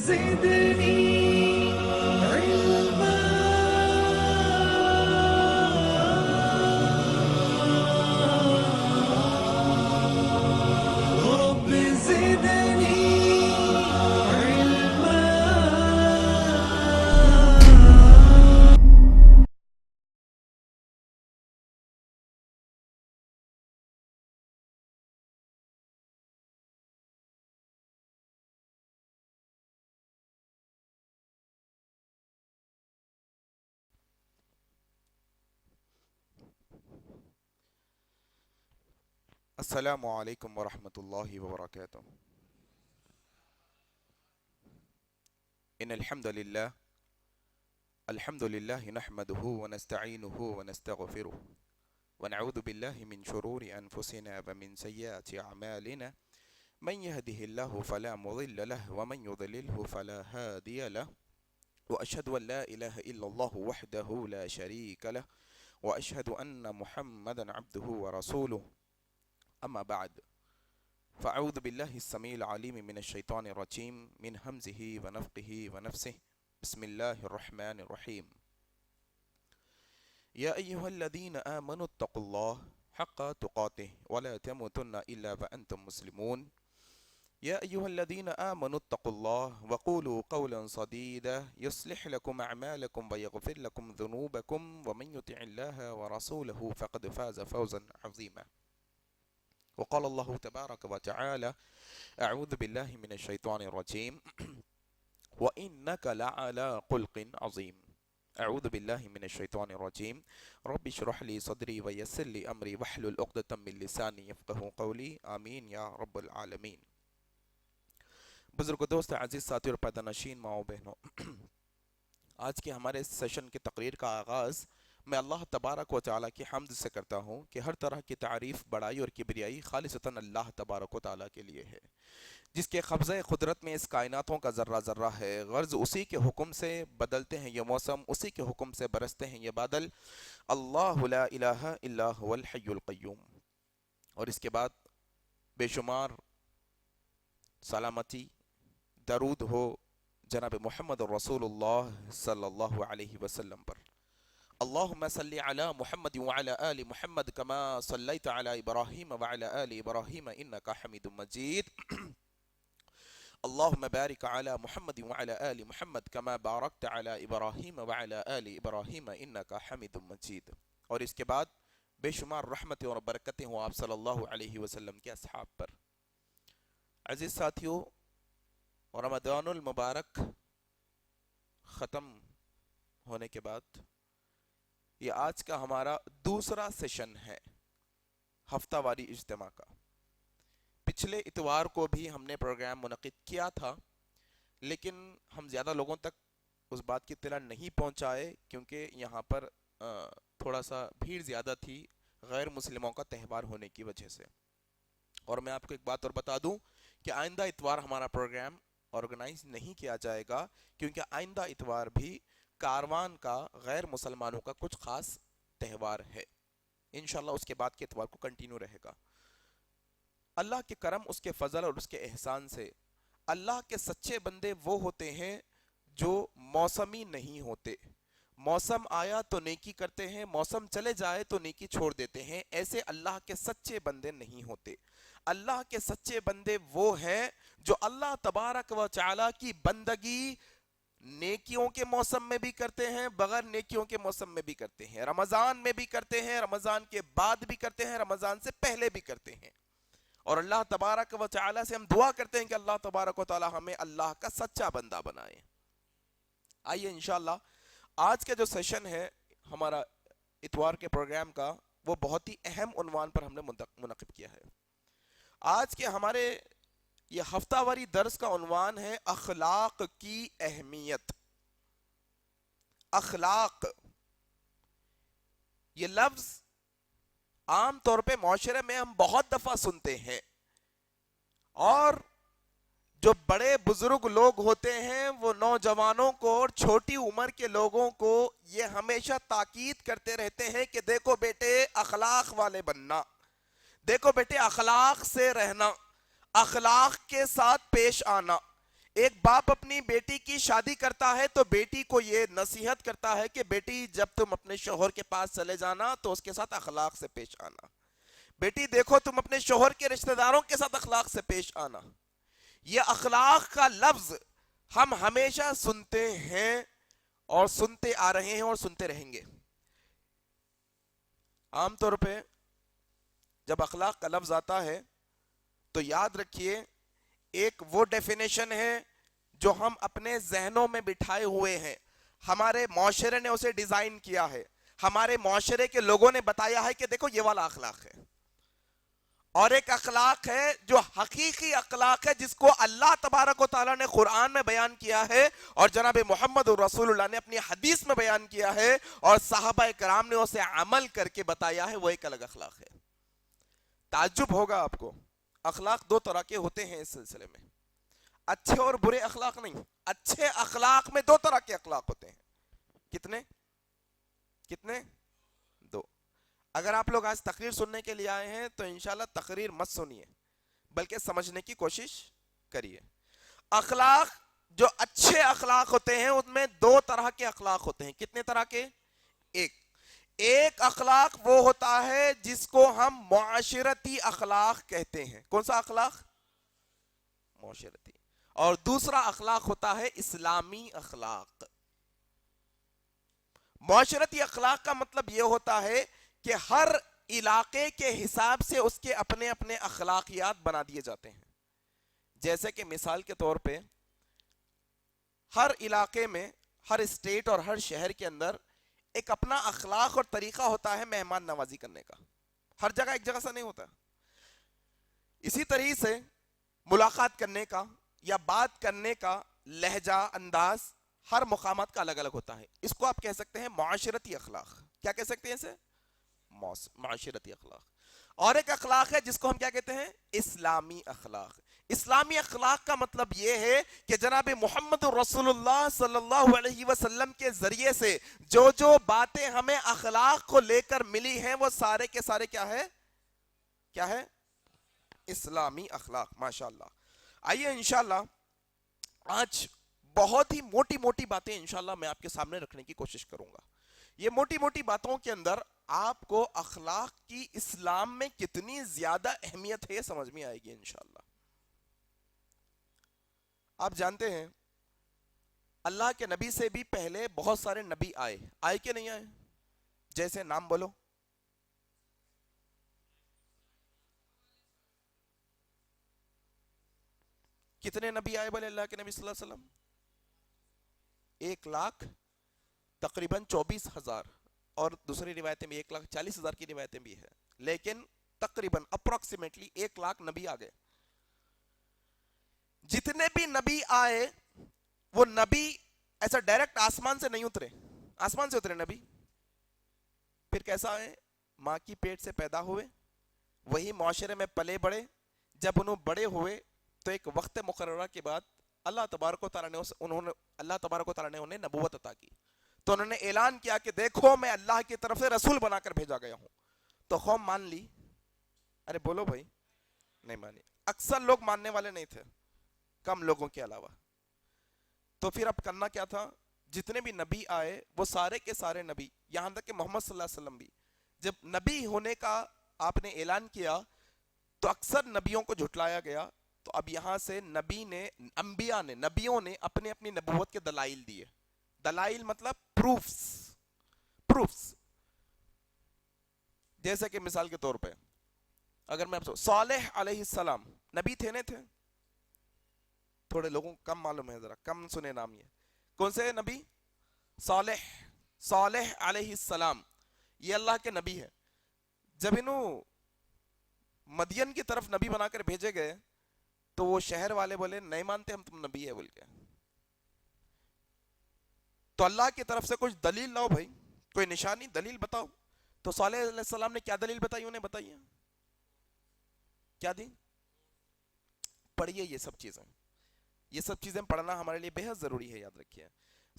زدني علما رب زدني علما. السلام علیکم ورحمۃ اللہ وبرکاتہ. ان الحمد للہ نحمده ونستعینه ونستغفره ونعوذ باللہ من شرور انفسنا ومن سیئات اعمالنا من يهده الله فلا مضل له ومن يضلله فلا هادي له واشهد ان لا اله الا الله وحده لا شريك له واشهد ان محمدا عبده ورسوله. اما بعد فأعوذ بالله السميع العليم من الشيطان الرجيم من همزه ونفخه ونفسه. بسم الله الرحمن الرحيم. يا أيها الذين آمنوا اتقوا الله حق تقاته ولا تموتن إلا وأنتم مسلمون. يا أيها الذين آمنوا اتقوا الله وقولوا قولا سديدا يصلح لكم أعمالكم ويغفر لكم ذنوبكم ومن يطع الله ورسوله فقد فاز فوزا عظيما. وقال الله تبارك وتعالى أعوذ بالله من الشيطان الرجيم وإنك لعلى خلق عظيم. أعوذ بالله من الشيطان الرجيم رب اشرح لي صدري ويسر لي أمري واحلل عقدة من لساني يفقهوا قولي آمين يا رب العالمين. بزرگ دوست عزیز ساتھی اور پیدانشین ماؤں بہنوں، آج کے ہمارے سیشن کی تقریر کا آغاز میں اللہ تبارک و تعالیٰ کی حمد سے کرتا ہوں کہ ہر طرح کی تعریف، بڑائی اور کبریائی خالصتاً اللہ تبارک و تعالیٰ کے لیے ہے، جس کے قبضہ قدرت میں اس کائناتوں کا ذرہ ذرہ ہے. غرض اسی کے حکم سے بدلتے ہیں یہ موسم، اسی کے حکم سے برستے ہیں یہ بادل. اللہ لا الہ الا هو الحی القیوم. اور اس کے بعد بے شمار سلامتی درود ہو جناب محمد رسول اللہ صلی اللہ علیہ وسلم پر. اللهم صل على محمد وعلى آل محمد كما صليت على إبراهيم وعلى آل إبراهيم إنك حميد مجيد. اللهم بارك على محمد وعلى آل محمد كما باركت على إبراهيم وعلى آل إبراهيم إنك حميد مجيد. اور اس کے بعد بے شمار رحمتیں اور برکتیں ہوں آپ صلی اللہ علیہ وسلم کے اصحاب پر. عزیز ساتھیو، رمضان المبارک ختم ہونے کے بعد یہ آج کا ہمارا دوسرا سیشن ہے ہفتہ واری اجتماع کا. پچھلے اتوار کو بھی ہم نے پروگرام منعقد کیا تھا، لیکن ہم زیادہ لوگوں تک اس بات کی اطلاع نہیں پہنچائے کیونکہ یہاں پر تھوڑا سا بھیڑ زیادہ تھی غیر مسلموں کا تہوار ہونے کی وجہ سے. اور میں آپ کو ایک بات اور بتا دوں کہ آئندہ اتوار ہمارا پروگرام آرگنائز نہیں کیا جائے گا، کیونکہ آئندہ اتوار بھی کاروان کا، غیر مسلمانوں کا کچھ خاص تہوار ہے. انشاءاللہ اس کے بعد کے اتوار کو کنٹینیو رہے گا. اللہ کے کرم، اس کے فضل اور اس کے احسان سے اللہ کے سچے بندے وہ ہوتے ہیں جو موسمی نہیں ہوتے. موسم آیا تو نیکی کرتے ہیں، موسم چلے جائے تو نیکی چھوڑ دیتے ہیں. ایسے اللہ کے سچے بندے نہیں ہوتے. اللہ کے سچے بندے وہ ہیں جو اللہ تبارک و تعالی کی بندگی نیکیوں کے موسم میں بھی کرتے ہیں، بغیر نیکیوں کے موسم میں بھی کرتے ہیں، رمضان میں بھی کرتے ہیں، رمضان کے بعد بھی کرتے ہیں، رمضان سے پہلے بھی کرتے ہیں. اور اللہ تبارک و تعالی سے ہم دعا کرتے ہیں کہ اللہ تبارک و تعالی ہمیں اللہ کا سچا بندہ بنائے. آئیے انشاءاللہ آج کا جو سیشن ہے ہمارا اتوار کے پروگرام کا، وہ بہت ہی اہم عنوان پر ہم نے منعقد کیا ہے. آج کے ہمارے یہ ہفتہ واری درس کا عنوان ہے اخلاق کی اہمیت. اخلاق یہ لفظ عام طور پہ معاشرے میں ہم بہت دفعہ سنتے ہیں، اور جو بڑے بزرگ لوگ ہوتے ہیں وہ نوجوانوں کو اور چھوٹی عمر کے لوگوں کو یہ ہمیشہ تاکید کرتے رہتے ہیں کہ دیکھو بیٹے اخلاق والے بننا، دیکھو بیٹے اخلاق سے رہنا، اخلاق کے ساتھ پیش آنا. ایک باپ اپنی بیٹی کی شادی کرتا ہے تو بیٹی کو یہ نصیحت کرتا ہے کہ بیٹی جب تم اپنے شوہر کے پاس چلے جانا تو اس کے ساتھ اخلاق سے پیش آنا. بیٹی دیکھو تم اپنے شوہر کے رشتہ داروں کے ساتھ اخلاق سے پیش آنا. یہ اخلاق کا لفظ ہم ہمیشہ سنتے ہیں اور سنتے آ رہے ہیں اور سنتے رہیں گے. عام طور پہ جب اخلاق کا لفظ آتا ہے تو یاد رکھیے ایک وہ ڈیفینیشن ہے جو ہم اپنے ذہنوں میں بٹھائے ہوئے ہیں. ہمارے معاشرے نے اسے ڈیزائن کیا ہے, ہمارے معاشرے کے لوگوں نے بتایا ہے کہ دیکھو یہ والا اخلاق ہے. اور ایک اخلاق ہے جو حقیقی اخلاق ہے جس کو اللہ تبارک و تعالیٰ نے قرآن میں بیان کیا ہے اور جناب محمد رسول اللہ نے اپنی حدیث میں بیان کیا ہے اور صحابہ کرام نے اسے عمل کر کے بتایا ہے. وہ ایک الگ اخلاق ہے. تعجب ہوگا آپ کو, اخلاق دو طرح کے ہوتے ہیں اس سلسلے میں, اچھے اور برے اخلاق نہیں. اچھے اخلاق میں دو طرح کے اخلاق ہوتے ہیں. کتنے کتنے؟ دو. اگر آپ لوگ آج تقریر سننے کے لیے آئے ہیں تو انشاءاللہ تقریر مت سنیے بلکہ سمجھنے کی کوشش کریے. اخلاق جو اچھے اخلاق ہوتے ہیں ان میں دو طرح کے اخلاق ہوتے ہیں. کتنے طرح کے؟ ایک اخلاق وہ ہوتا ہے جس کو ہم معاشرتی اخلاق کہتے ہیں. کون سا اخلاق؟ معاشرتی. اور دوسرا اخلاق ہوتا ہے اسلامی اخلاق. معاشرتی اخلاق کا مطلب یہ ہوتا ہے کہ ہر علاقے کے حساب سے اس کے اپنے اپنے اخلاقیات بنا دیے جاتے ہیں. جیسے کہ مثال کے طور پہ ہر علاقے میں, ہر اسٹیٹ اور ہر شہر کے اندر ایک اپنا اخلاق اور طریقہ ہوتا ہے مہمان نوازی کرنے کا. ہر جگہ ایک جگہ سے نہیں ہوتا. اسی طریقے سے ملاقات کرنے کا یا بات کرنے کا لہجہ, انداز ہر مقامات کا الگ الگ ہوتا ہے. اس کو آپ کہہ سکتے ہیں معاشرتی اخلاق. کیا کہہ سکتے ہیں اسے؟ معاشرتی اخلاق. اور ایک اخلاق ہے جس کو ہم کیا کہتے ہیں؟ اسلامی اخلاق. اسلامی اخلاق کا مطلب یہ ہے کہ جناب محمد رسول اللہ صلی اللہ علیہ وسلم کے ذریعے سے جو جو باتیں ہمیں اخلاق کو لے کر ملی ہیں وہ سارے کے سارے کیا ہے؟ کیا ہے؟ اسلامی اخلاق. ماشاءاللہ. آئیے انشاءاللہ آج بہت ہی موٹی موٹی باتیں انشاءاللہ میں آپ کے سامنے رکھنے کی کوشش کروں گا. یہ موٹی موٹی باتوں کے اندر آپ کو اخلاق کی اسلام میں کتنی زیادہ اہمیت ہے سمجھ میں آئے گی انشاءاللہ. آپ جانتے ہیں اللہ کے نبی سے بھی پہلے بہت سارے نبی آئے کہ نہیں آئے؟ جیسے نام بولو. کتنے نبی آئے بولے اللہ کے نبی صلی اللہ علیہ وسلم؟ 1,00,000 تقریباً 24,000 اور دوسری روایتیں بھی 1,40,000 کی روایتیں بھی ہیں, لیکن تقریباً اپروکسیمیٹلی 1,00,000 نبی آ گئے. جتنے بھی نبی آئے وہ نبی ایسا ڈائریکٹ آسمان سے نہیں اترے. آسمان سے اترے نبی؟ پھر کیسا آئے؟ ماں کی پیٹ سے پیدا ہوئے, وہی معاشرے میں پلے بڑھے. جب انہوں بڑے ہوئے تو ایک وقت مقررہ کے بعد اللہ تبارک و تعالیٰ نے انہیں نبوت عطا کی. تو انہوں نے اعلان کیا کہ دیکھو میں اللہ کی طرف سے رسول بنا کر بھیجا گیا ہوں. تو قوم مان لی؟ ارے بولو بھائی. نہیں مانی. اکثر لوگ ماننے والے نہیں تھے, کم لوگوں کے علاوہ. تو پھر اب کرنا کیا تھا؟ جتنے بھی نبی آئے وہ سارے کے سارے نبی, یہاں تک کہ محمد صلی اللہ علیہ وسلم بھی, جب نبی ہونے کا آپ نے اعلان کیا تو اکثر نبیوں کو جھٹلایا گیا. تو اب یہاں سے نبیوں نے اپنے اپنی نبوت کے دلائل دیے. دلائل مطلب پروفس. جیسے کہ مثال کے طور پہ اگر میں آپ سے, صالح علیہ السلام نبی تھے نہیں تھے؟ تھوڑے لوگوں کو کم معلوم ہے, ذرا کم سنے نام. یہ کون سے نبی؟ صالح علیہ السلام یہ اللہ کے نبی ہے. جب انہوں مدین کی طرف نبی بنا کر بھیجے گئے تو وہ شہر والے بولے نہیں مانتے ہم تم نبی ہے بول کے. تو اللہ کی طرف سے کچھ دلیل لاؤ بھائی, کوئی نشانی دلیل بتاؤ. تو صالح علیہ السلام نے کیا دلیل بتائی انہیں بتائیے. کیا دی؟ پڑھیے یہ سب چیزیں. یہ سب چیزیں پڑھنا ہمارے لیے بہت ضروری ہے, یاد رکھیے.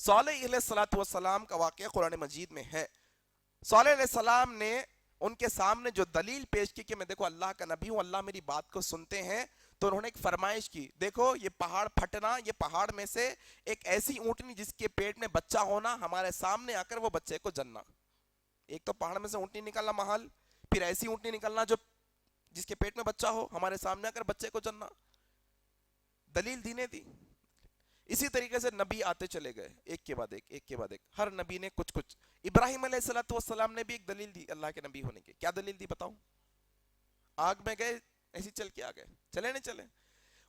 صالح علیہ السلام کا واقعہ قرآن مجید میں ہے. صالح علیہ السلام نے ان کے سامنے جو دلیل پیش کی کہ میں دیکھو اللہ کا نبی ہوں, اللہ میری بات کو سنتے ہیں, تو انہوں نے ایک فرمائش کی، دیکھو یہ پہاڑ پھٹنا، یہ پہاڑ میں سے ایک ایسی اونٹنی جس کے پیٹ میں بچہ ہونا، ہمارے سامنے آ کر وہ بچے کو جننا. ایک تو پہاڑ میں سے اونٹنی نکلنا محال، پھر ایسی اونٹنی نکلنا جو جس کے پیٹ میں بچہ ہو، ہمارے سامنے آ کر بچے کو جننا. دلیل دینے دی. اسی طریقے سے نبی آتے چلے گئے ایک کے بعد ایک، ایک کے بعد ایک. ہر نبی نے کچھ کچھ. ابراہیم علیہ الصلوۃ والسلام نے بھی ایک دلیل دی اللہ کے نبی ہونے کی. کیا دلیل دی بتاؤ؟ آگ میں گئے ایسی چل کے آ گئے، چلے نہیں چلے.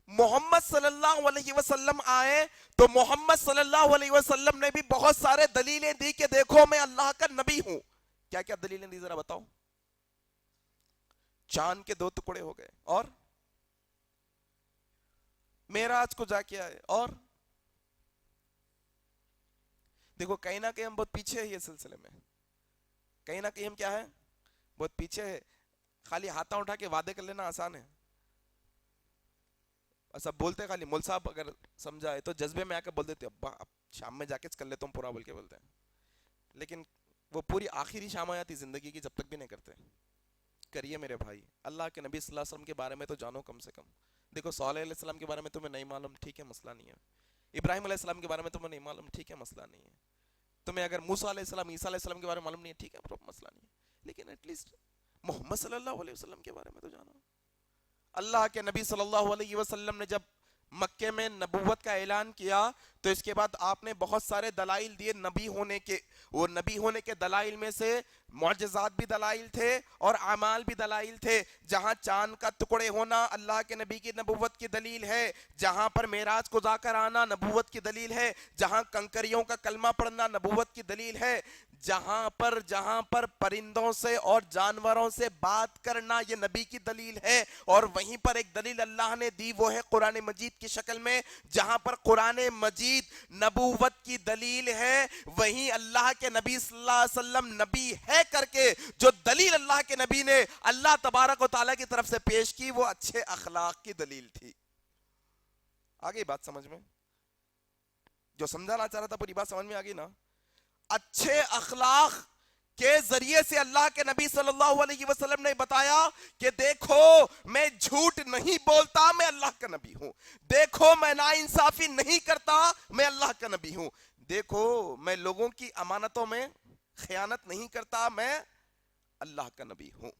محمد صلی اللہ علیہ وسلم آئے تو محمد صلی اللہ علیہ وسلم نے بھی بہت سارے دلیلیں دی کہ دیکھو میں اللہ کا نبی ہوں. کیا کیا دلیلیں دی ذرا بتاؤ؟ چاند کے 2 ٹکڑے ہو گئے، اور معراج کو جا کے آئے، اور دیکھو کہیں نہ کہیں ہم بہت پیچھے ہیں یہ سلسلے میں، کہیں نہ کہیں ہم کیا ہے، بہت پیچھے ہے. خالی ہاتھاں اٹھا کے وعدے کر لینا آسان ہے. سب بولتے خالی مول صاحب اگر سمجھائے تو جذبے میں آ کے بول دیتے ابا اب شام میں جا کے کر لیتا ہوں پورا بول کے بولتے ہیں، لیکن وہ پوری آخری شام آتی زندگی کی جب تک بھی نہیں کرتے. کریے میرے بھائی، اللہ کے نبی صلی اللہ علیہ وسلم کے بارے میں تو جانو کم سے کم. دیکھو صالح علیہ السلام کے بارے میں تمہیں نہیں معلوم، ٹھیک ہے مسئلہ نہیں ہے. ابراہیم علیہ السلام کے بارے میں تمہیں نہیں معلوم، ٹھیک ہے مسئلہ نہیں ہے. تمہیں اگر موسیٰ علیہ السلام، عیسیٰ علیہ السلام کے بارے میں معلوم نہیں ہے، ٹھیک ہے مسئلہ نہیں ہے. لیکن ایٹ لیسٹ محمد صلی اللہ علیہ وسلم کے بارے میں تو جانو. اللہ کے نبی صلی اللہ علیہ وسلم نے جب مکے میں نبوت کا اعلان کیا تو اس کے بعد آپ نے بہت سارے دلائل دیے نبی ہونے کے. وہ نبی ہونے کے دلائل میں سے معجزات بھی دلائل تھے اور اعمال بھی دلائل تھے. جہاں چاند کا ٹکڑے ہونا اللہ کے نبی کی نبوت کی دلیل ہے، جہاں پر معراج کو جا کر آنا نبوت کی دلیل ہے، جہاں کنکریوں کا کلمہ پڑھنا نبوت کی دلیل ہے، جہاں پر پرندوں سے اور جانوروں سے بات کرنا یہ نبی کی دلیل ہے. اور وہیں پر ایک دلیل اللہ نے دی، وہ ہے قرآن مجید کی شکل میں. جہاں پر قرآن مجید نبوت کی دلیل ہے، وہیں اللہ کے نبی صلی اللہ علیہ وسلم نبی ہے کر کے جو دلیل اللہ کے نبی نے اللہ تبارک و تعالیٰ کی طرف سے پیش کی وہ اچھے اخلاق کی دلیل تھی. آگئی بات سمجھ میں؟ جو سمجھانا چاہ رہا تھا پوری بات سمجھ میں آگئی نا؟ اچھے اخلاق کے ذریعے سے اللہ کے نبی صلی اللہ علیہ وسلم نے بتایا کہ دیکھو میں جھوٹ نہیں بولتا، میں اللہ کا نبی ہوں. دیکھو میں ناانصافی نہیں کرتا، میں اللہ کا نبی ہوں. دیکھو میں لوگوں کی امانتوں میں خیانت نہیں کرتا، میں اللہ کا نبی ہوں.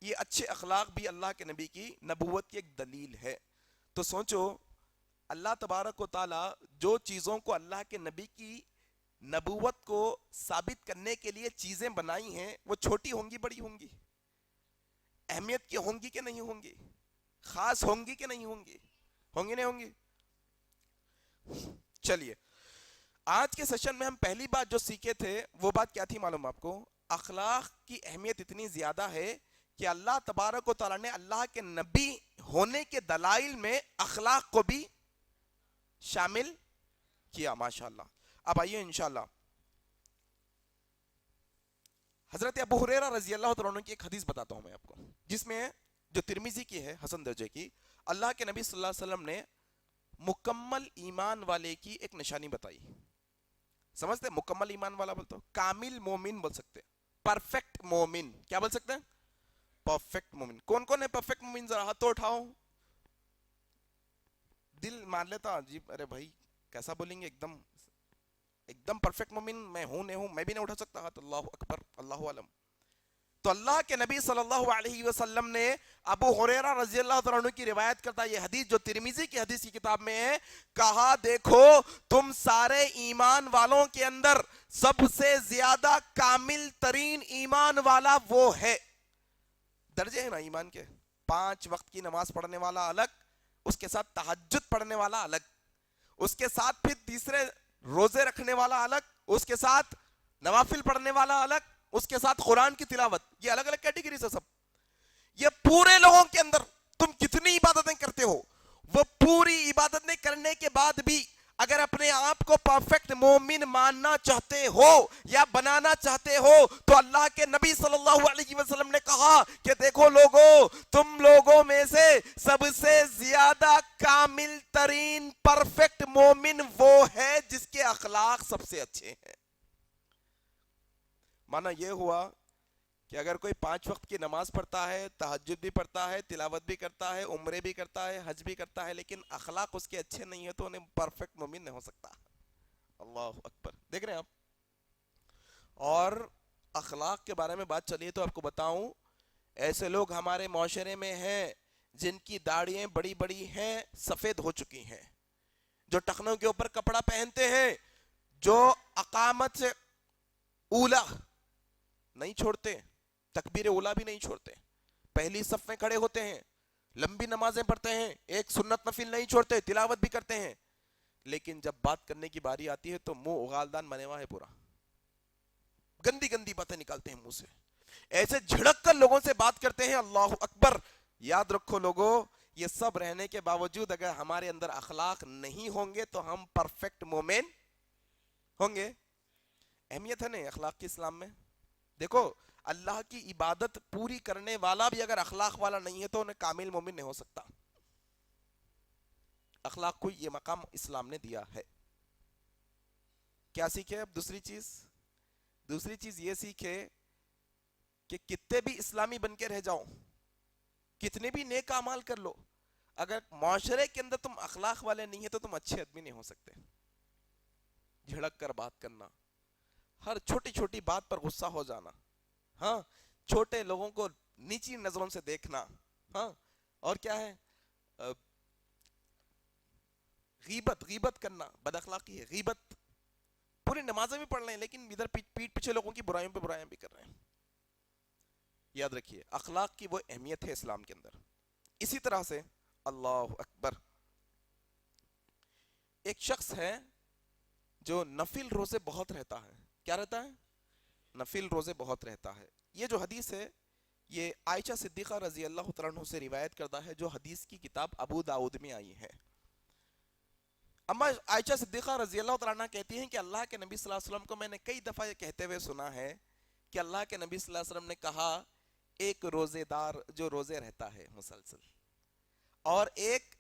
یہ اچھے اخلاق بھی اللہ کے نبی کی نبوت کی ایک دلیل ہے. تو سوچو اللہ تبارک و تعالی جو چیزوں کو اللہ کے نبی کی نبوت کو ثابت کرنے کے لیے چیزیں بنائی ہیں وہ چھوٹی ہوں گی بڑی ہوں گی، اہمیت کی ہوں گی کہ نہیں ہوں گی، خاص ہوں گی کہ نہیں ہوں گی، ہوں گی نہیں ہوں گی. چلیے آج کے سیشن میں ہم پہلی بات جو سیکھے تھے وہ بات کیا تھی معلوم آپ کو؟ اخلاق کی اہمیت اتنی زیادہ ہے کہ اللہ تبارک و تعالیٰ نے اللہ کے نبی ہونے کے دلائل میں اخلاق کو بھی شامل کیا. ماشاءاللہ. اب آئیے انشاءاللہ حضرت ابو ہریرہ رضی اللہ عنہ کی ایک حدیث بتاتا ہوں میں آپ کو، جس میں جو ترمذی کی ہے حسن درجے کی. اللہ کے نبی صلی اللہ علیہ وسلم نے مکمل ایمان والے کی ایک نشانی بتائی. سمجھتے مکمل ایمان والا بولتے ہو، کامل مومن بول سکتے، پرفیکٹ مومن. کیا بول سکتے ہیں؟ پرفیکٹ مومن. کون کون ہے پرفیکٹ مومن؟ ذرا ہاتھ تو اٹھاؤ. دل مان لیتا عجیب، ارے بھائی کیسا بولیں گے ایک دم پرفیکٹ مومن میں ہوں نہیں ہوں، میں بھی نہیں اٹھا سکتا ہاتھ. اللہ اکبر، اللہ علم. تو اللہ کے نبی صلی اللہ علیہ وسلم نے ابو ہریرہ رضی اللہ عنہ کی روایت کرتا یہ حدیث جو ترمذی کی حدیث کی کتاب میں ہے، کہا دیکھو تم سارے ایمان والوں کے اندر سب سے زیادہ کامل ترین ایمان والا وہ ہے. درجے ہیں نا ایمان کے، 5 وقت کی نماز پڑھنے والا الگ، اس کے ساتھ تہجد پڑھنے والا الگ، اس کے ساتھ پھر تیسرے روزے رکھنے والا الگ، اس کے ساتھ نوافل پڑھنے والا الگ، اس کے ساتھ قرآن کی تلاوت. یہ الگ الگ کیٹیگریز ہے سب. یہ پورے لوگوں کے اندر تم کتنی عبادتیں کرتے ہو، وہ پوری عبادتیں کرنے کے بعد بھی اگر اپنے آپ کو پرفیکٹ مومن ماننا چاہتے ہو یا بنانا چاہتے ہو تو اللہ کے نبی صلی اللہ علیہ وسلم نے کہا کہ دیکھو لوگوں، تم لوگوں میں سے سب سے زیادہ کامل ترین پرفیکٹ مومن وہ ہے جس کے اخلاق سب سے اچھے ہیں. مانا یہ ہوا کہ اگر کوئی 5 وقت کی نماز پڑھتا ہے، تہجد بھی پڑھتا ہے، تلاوت بھی کرتا ہے، عمرے بھی کرتا ہے، حج بھی کرتا ہے، لیکن اخلاق اس کے اچھے نہیں ہے تو انہیں پرفیکٹ مومن نہیں ہو سکتا. اللہ اکبر. دیکھ رہے ہیں آپ. اور اخلاق کے بارے میں بات چلیے تو آپ کو بتاؤں، ایسے لوگ ہمارے معاشرے میں ہیں جن کی داڑھیاں بڑی بڑی ہیں، سفید ہو چکی ہیں، جو ٹخنوں کے اوپر کپڑا پہنتے ہیں، جو اقامت سے اولا نہیں چھوڑتے، تکبیر اولا بھی نہیں چھوڑتے، پہلی صف میں کھڑے ہوتے ہیں، لمبی نمازیں پڑھتے ہیں، ایک سنت نفل نہیں چھوڑتے، تلاوت بھی کرتے ہیں، لیکن جب بات کرنے کی باری آتی ہے تو منہ اغالدان بنے ہوا ہے پورا، گندی گندی باتیں نکالتے ہیں منہ سے، ایسے جھڑک کر لوگوں سے بات کرتے ہیں. اللہ اکبر. یاد رکھو لوگوں، یہ سب رہنے کے باوجود اگر ہمارے اندر اخلاق نہیں ہوں گے تو ہم پرفیکٹ مومن ہوں گے؟ اہمیت ہے نہیں اخلاق کی اسلام میں. دیکھو اللہ کی عبادت پوری کرنے والا بھی اگر اخلاق والا نہیں ہے تو انہیں کامل مومن نہیں ہو سکتا. اخلاق کو یہ مقام اسلام نے دیا ہے. کیا سیکھے اب؟ دوسری چیز یہ سیکھے کہ کتنے بھی اسلامی بن کے رہ جاؤ، کتنے بھی نیک اعمال کر لو، اگر معاشرے کے اندر تم اخلاق والے نہیں ہیں تو تم اچھے آدمی نہیں ہو سکتے. جھڑک کر بات کرنا، ہر چھوٹی چھوٹی بات پر غصہ ہو جانا، ہاں، چھوٹے لوگوں کو نیچی نظروں سے دیکھنا، ہاں، اور کیا ہے، غیبت کرنا بد اخلاقی ہے. غیبت، پوری نمازیں بھی پڑھ رہے ہیں لیکن ادھر پیٹ پیچھے لوگوں کی برائیوں پہ برائیاں بھی کر رہے ہیں. یاد رکھیے اخلاق کی وہ اہمیت ہے اسلام کے اندر. اسی طرح سے اللہ اکبر، ایک شخص ہے جو نفل روزے بہت رہتا ہے. کیا رہتا ہے؟ نفل روزے بہت رہتا ہے. یہ جو حدیث ہے یہ عائشہ صدیقہ رضی اللہ تعالیٰ عنہ سے روایت کردہ ہے، جو حدیث کی کتاب ابو داؤد میں آئی ہے. اما عائشہ صدیقہ رضی اللہ تعالیٰ عنہ کہتی ہیں کہ اللہ کے نبی صلی اللہ علیہ وسلم کو میں نے کئی دفعہ یہ کہتے ہوئے سنا ہے کہ اللہ کے نبی صلی اللہ علیہ وسلم نے کہا، ایک روزے دار جو روزے رہتا ہے مسلسل، اور ایک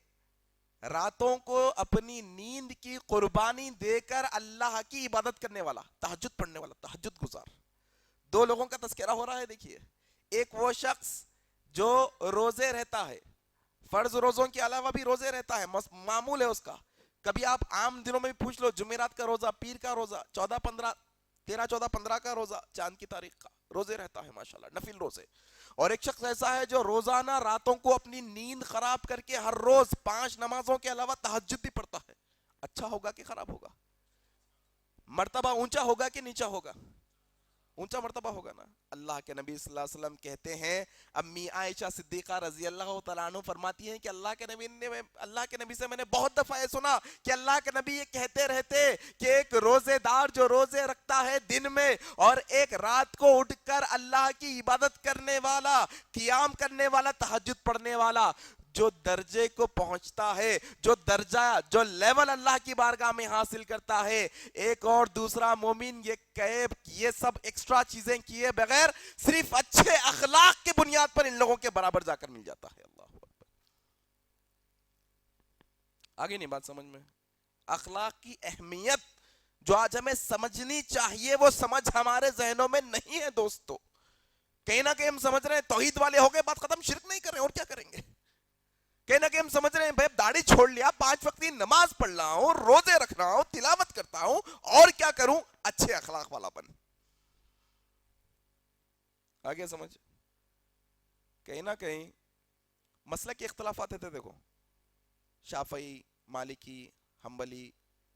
راتوں کو اپنی نیند کی قربانی دے کر اللہ کی عبادت کرنے والا، تہجد پڑھنے والا، تہجد گزار، دو لوگوں کا تذکرہ ہو رہا ہے. دیکھیے، ایک وہ شخص جو روزے رہتا ہے، فرض روزوں کے علاوہ بھی روزے رہتا ہے، معمول ہے اس کا. کبھی آپ عام دنوں میں بھی پوچھ لو، جمعرات کا روزہ، پیر کا روزہ، 13 14 15 کا روزہ، چاند کی تاریخ کا روزے رہتا ہے ماشاءاللہ، نفل روزے. اور ایک شخص ایسا ہے جو روزانہ راتوں کو اپنی نیند خراب کر کے ہر روز 5 نمازوں کے علاوہ تہجد بھی پڑھتا ہے. اچھا ہوگا کہ خراب ہوگا؟ مرتبہ اونچا ہوگا کہ نیچا ہوگا؟ اونچا مرتبہ ہوگا نا. اللہ کے نبی صلی اللہ علیہ وسلم کہتے ہیں، امی عائشہ صدیقہ رضی اللہ تعالیٰ عنہ فرماتی ہیں کہ اللہ کے نبی سے میں نے بہت دفعہ یہ سنا کہ اللہ کے نبی یہ کہتے رہتے کہ ایک روزے دار جو روزے رکھتا ہے دن میں، اور ایک رات کو اٹھ کر اللہ کی عبادت کرنے والا، قیام کرنے والا، تہجد پڑھنے والا، جو درجے کو پہنچتا ہے، جو درجہ، جو لیول اللہ کی بارگاہ میں حاصل کرتا ہے، ایک اور دوسرا مومن یہ سب ایکسٹرا چیزیں کیے بغیر صرف اچھے اخلاق کے بنیاد پر ان لوگوں کے برابر جا کر مل جاتا ہے. اللہ اکبر. آگے نہیں بات سمجھ میں؟ اخلاق کی اہمیت جو آج ہمیں سمجھنی چاہیے وہ سمجھ ہمارے ذہنوں میں نہیں ہے دوستو. کہیں نہ کہیں ہم سمجھ رہے ہیں توحید والے ہو گئے، بات ختم، شرک نہیں کر رہے ہیں، اور کیا کریں گے؟ کہیں نہ کہیں ہم سمجھ رہے ہیں بھائی داڑھی چھوڑ لیا، 5 وقت کی نماز پڑھ رہا ہوں، روزے رکھ رہا ہوں، تلاوت کرتا ہوں، اور کیا کروں؟ اچھے اخلاق والا بن. آگے سمجھ. کہیں نہ کہیں مسلک کے اختلافات تھے. دیکھو، شافعی، مالکی، حنبلی،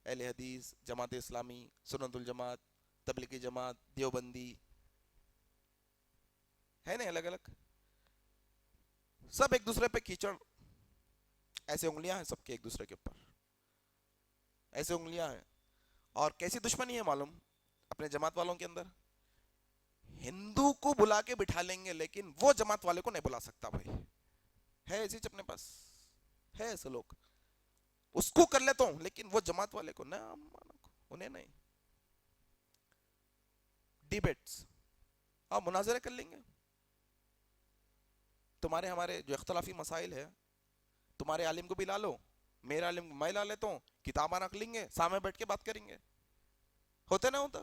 اہل حدیث، جماعت اسلامی، سنت الجماعت، تبلیغی جماعت، دیوبندی، ہے نا الگ الگ، سب ایک دوسرے پہ کیچڑ، ایسے انگلیاں ہیں سب کے ایک دوسرے کے اوپر، ایسے انگلیاں ہیں. اور کیسی دشمنی ہے معلوم اپنے جماعت والوں کے اندر؟ ہندو کو بلا کے بٹھا لیں گے لیکن وہ جماعت والے کو نہیں بلا سکتا. بھائی ہے ایسی چیز اپنے پاس، ہے ایسے لوگ، اس کو کر لیتا ہوں لیکن وہ جماعت والے کو نہ، انہیں نہیں. ڈیبیٹس، آپ مناظرے کر لیں گے، تمہارے ہمارے جو اختلافی مسائل ہے، تمہارے عالم کو بھی لا لو، میرا عالم کو میں لا لیتا ہوں، کتاباں رکھ لیں گے، سامنے بیٹھ کے بات کریں گے. ہوتا نہ ہوتا؟